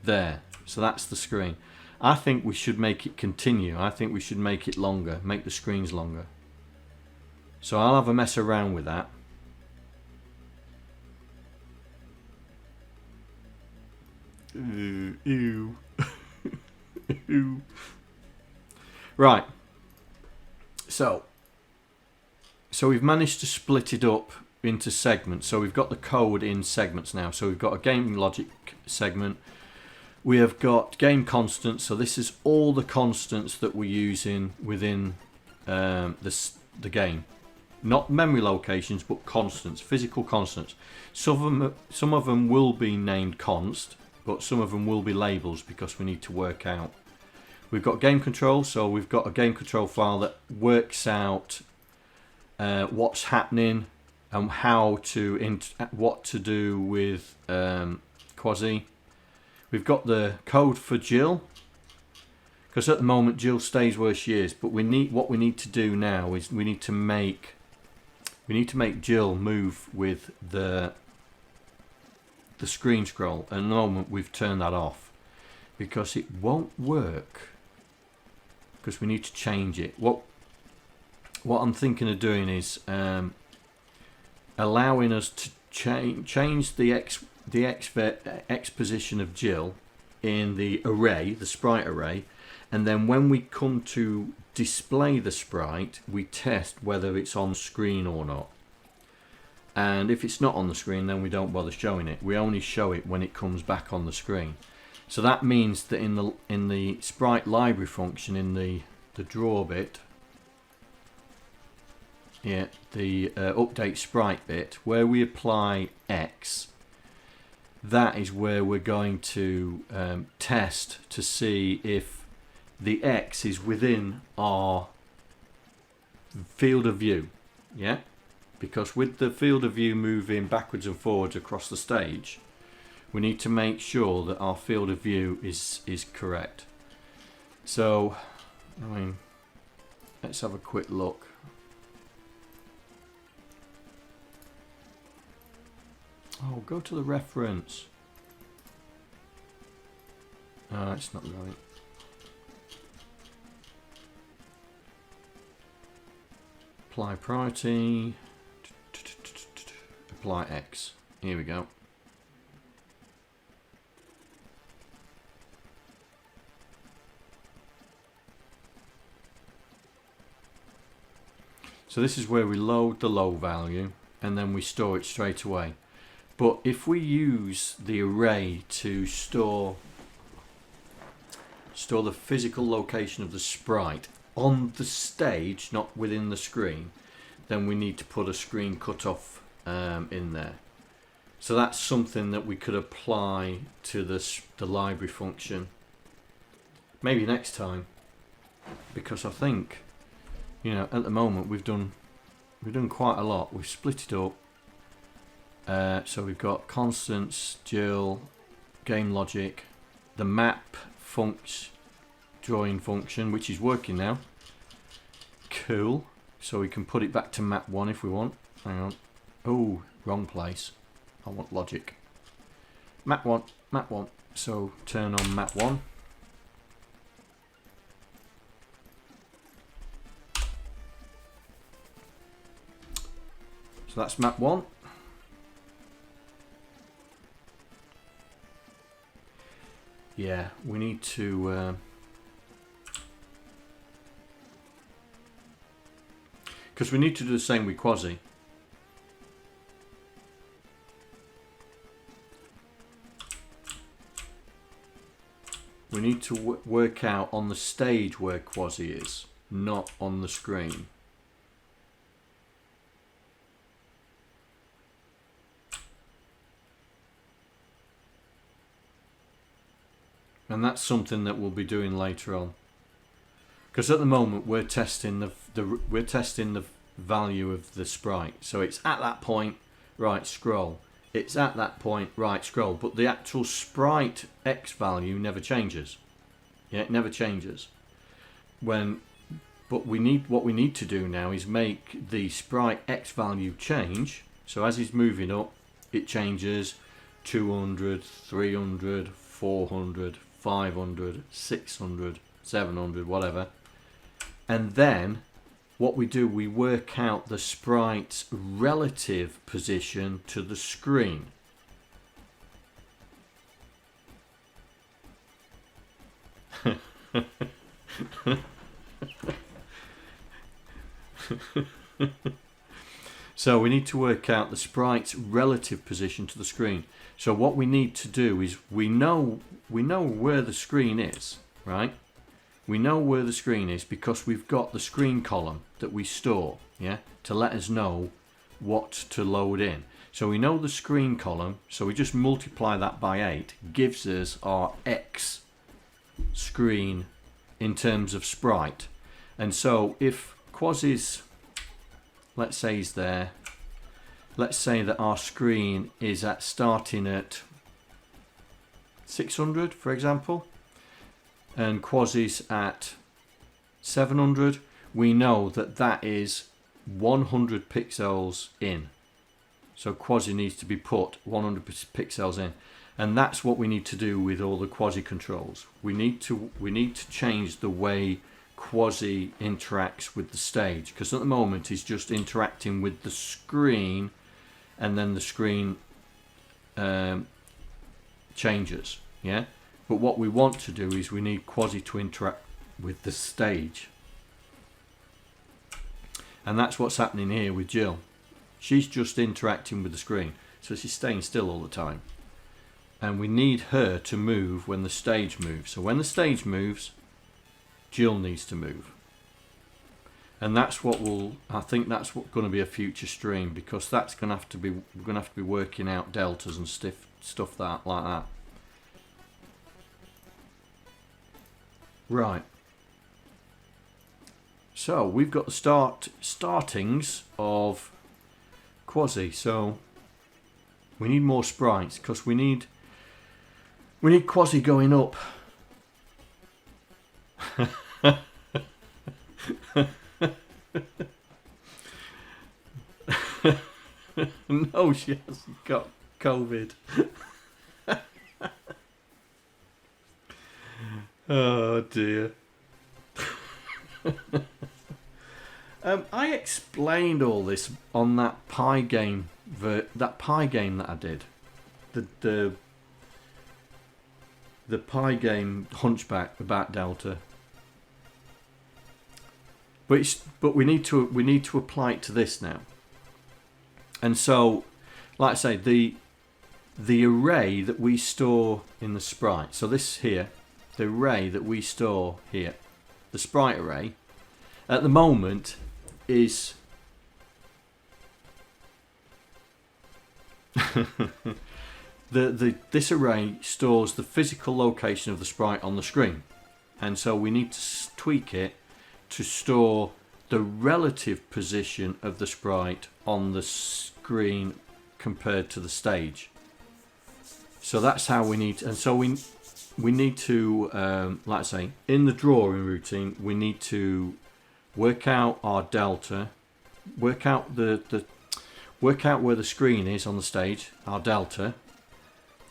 there, so that's the screen. I think we should make it continue. I think we should make it longer, make the screens longer. So I'll have a mess around with that. Ew. Ew. Right. So we've managed to split it up into segments. So we've got the code in segments now. So we've got a game logic segment. We have got game constants. So this is all the constants that we're using within the game. Not memory locations, but constants, physical constants. Some of them will be named const, but some of them will be labels because we need to work out. We've got game control, so we've got a game control file that works out what's happening and what to do with Quasi. We've got the code for Jill, because at the moment Jill stays where she is. But what we need to do now is we need to make Jill move with the screen scroll. And at the moment we've turned that off because it won't work. Because we need to change it. What I'm thinking of doing is allowing us to change the X position of Jill in the array, the sprite array, and then when we come to display the sprite, we test whether it's on screen or not. And if it's not on the screen, then we don't bother showing it. We only show it when it comes back on the screen. So that means that in the sprite library function, in the draw bit, yeah, the update sprite bit, where we apply X, that is where we're going to test to see if the X is within our field of view. Yeah, because with the field of view moving backwards and forwards across the stage, we need to make sure that our field of view is correct. So, I mean, let's have a quick look. Oh, go to the reference. It's not right. Apply priority. Apply X. Here we go. So this is where we load the low value and then we store it straight away. But if we use the array to store the physical location of the sprite on the stage, not within the screen, then we need to put a screen cutoff in there. So that's something that we could apply to the library function maybe next time, because I think, you know, at the moment we've done quite a lot. We've split it up. So we've got constants, dual, game logic, the map drawing function, which is working now. Cool. So we can put it back to map 1 if we want. Hang on. Oh, wrong place. I want logic. Map 1, map 1. So turn on map 1. So that's map 1. Yeah, we need to because we need to do the same with quasi. We need to work out on the stage where quasi is, not on the screen. And that's something that we'll be doing later on, because at the moment we're testing the value of the sprite. So it's at that point, right, scroll. It's at that point, right, scroll. But the actual sprite X value never changes. Yeah, it never changes. But what we need to do now is make the sprite X value change. So as he's moving up, it changes 200, 300, 400, 500, 600, 700, whatever. And then what we do, we work out the sprite's relative position to the screen. So we need to work out the sprite's relative position to the screen. So what we need to do is we know where the screen is, right? We know where the screen is because we've got the screen column that we store, yeah, to let us know what to load in. So we know the screen column, so we just multiply that by 8, gives us our X screen in terms of sprite. And so if quasi's, let's say is there, let's say that our screen is starting at 600, for example, and quasi's at 700, we know that that is 100 pixels in. So quasi needs to be put 100 pixels in, and that's what we need to do with all the quasi controls. We need to change the way quasi interacts with the stage, because at the moment he's just interacting with the screen, and then the screen changes, yeah. But what we want to do is we need quasi to interact with the stage, and that's what's happening here with Jill. She's just interacting with the screen, so she's staying still all the time, and we need her to move when the stage moves. So when the stage moves, Jill needs to move, and that's what I think that's what's going to be a future stream, because that's going to have to be, we're going to have to be working out deltas and stuff like that. Right. So we've got the startings of quasi. So we need more sprites, because we need quasi going up. No, she hasn't got COVID. Oh dear. I explained all this on that Pi game, that Pi game that I did. The Pi game Hunchback about Delta. But we need to apply it to this now. And so, like I say, the array that we store in the sprite. So this here, the array that we store here, the sprite array, at the moment is this array stores the physical location of the sprite on the screen, and so we need to tweak it to store the relative position of the sprite on the screen compared to the stage. So that's how we need, and so we need to, like I say, in the drawing routine, we need to work out our delta, work out where the screen is on the stage, our delta.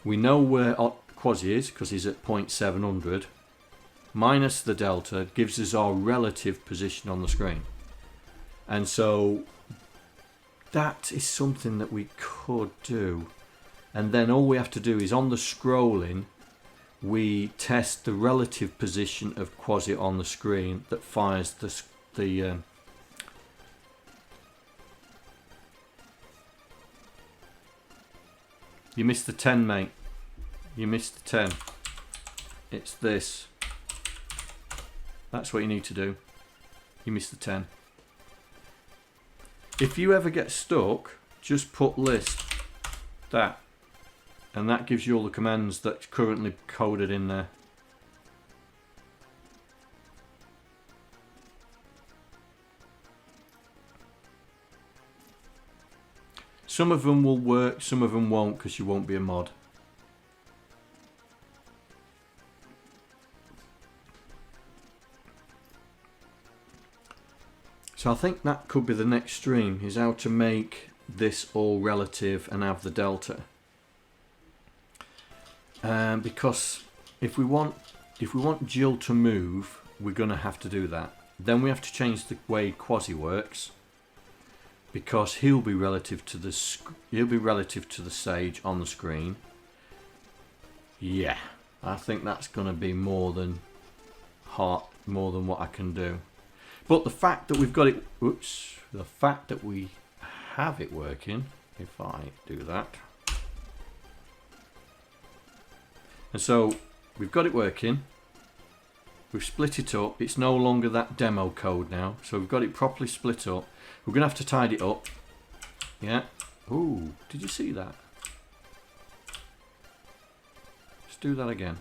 We know where Quasi is because he's at 0.700. Minus the delta gives us our relative position on the screen. And so that is something that we could do. And then all we have to do is on the scrolling, we test the relative position of Quasi on the screen that fires the you missed the 10, mate. You missed the 10. It's this. That's what you need to do. You missed the 10. If you ever get stuck, just put list that, and that gives you all the commands that's currently coded in there. Some of them will work, some of them won't, because you won't be a mod. So I think that could be the next stream, is how to make this all relative and have the delta. Because if we want Jill to move, we're going to have to do that. Then we have to change the way Quasi works, because he'll be relative to the stage on the screen. Yeah, I think that's going to be more than what I can do. But the fact that we've got it, the fact that we have it working, if I do that. And so we've got it working. We've split it up. It's no longer that demo code now. So we've got it properly split up. We're going to have to tidy it up. Yeah. Ooh, did you see that? Let's do that again.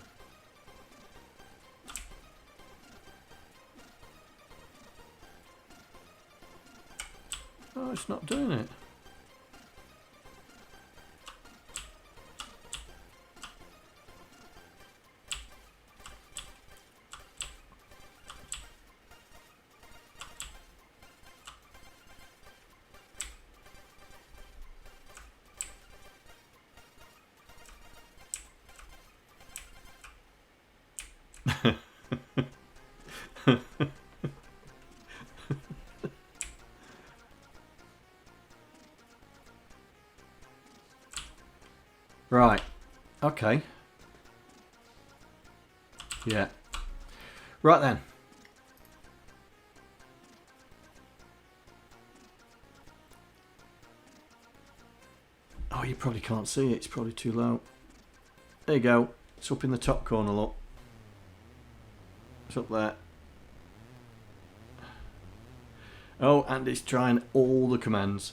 Oh, it's not doing it. Right, okay. Yeah. Right then. Oh, you probably can't see it, it's probably too low. There you go. It's up in the top corner, look. It's up there. Oh, and it's trying all the commands.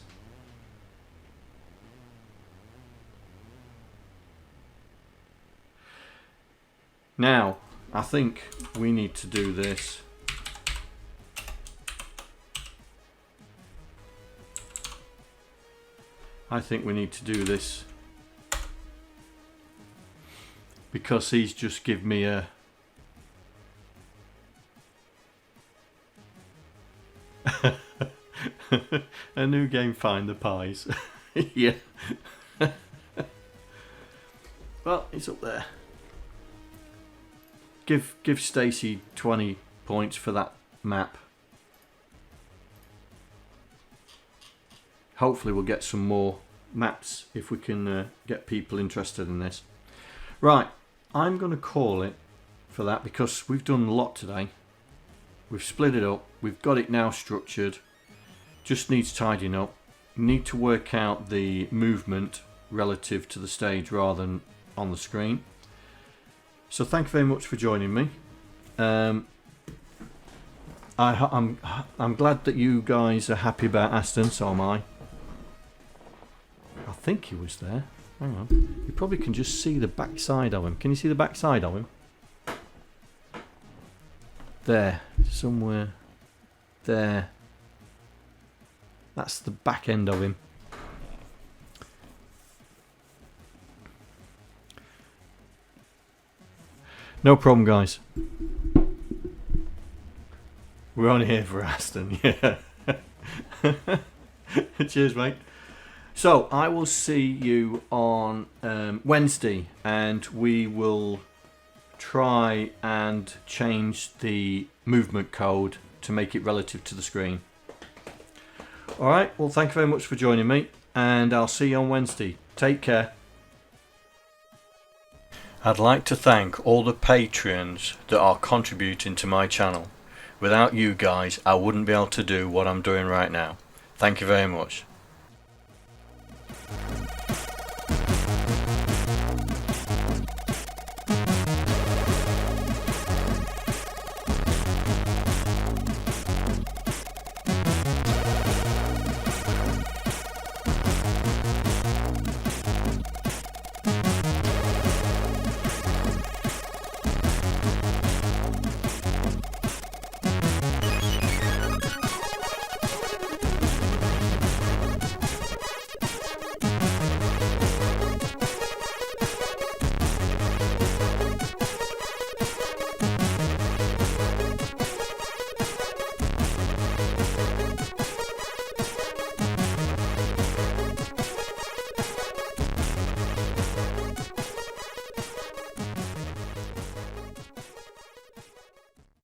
Now, I think we need to do this. I think we need to do this because he's just given me a a new game, Find the Pies. Yeah. Well, it's up there. Give Stacy 20 points for that map. Hopefully we'll get some more maps if we can get people interested in this. Right, I'm going to call it for that because we've done a lot today. We've split it up. We've got it now structured. Just needs tidying up. Need to work out the movement relative to the stage rather than on the screen. So thank you very much for joining me. I'm glad that you guys are happy about Aston, so am I. I think he was there. Hang on. You probably can just see the back side of him. Can you see the back side of him? There. Somewhere. There. That's the back end of him. No problem, guys. We're on here for Aston, yeah. Cheers, mate. So, I will see you on Wednesday, and we will try and change the movement code to make it relative to the screen. Alright, well, thank you very much for joining me, and I'll see you on Wednesday. Take care. I'd like to thank all the patrons that are contributing to my channel. Without you guys, I wouldn't be able to do what I'm doing right now. Thank you very much.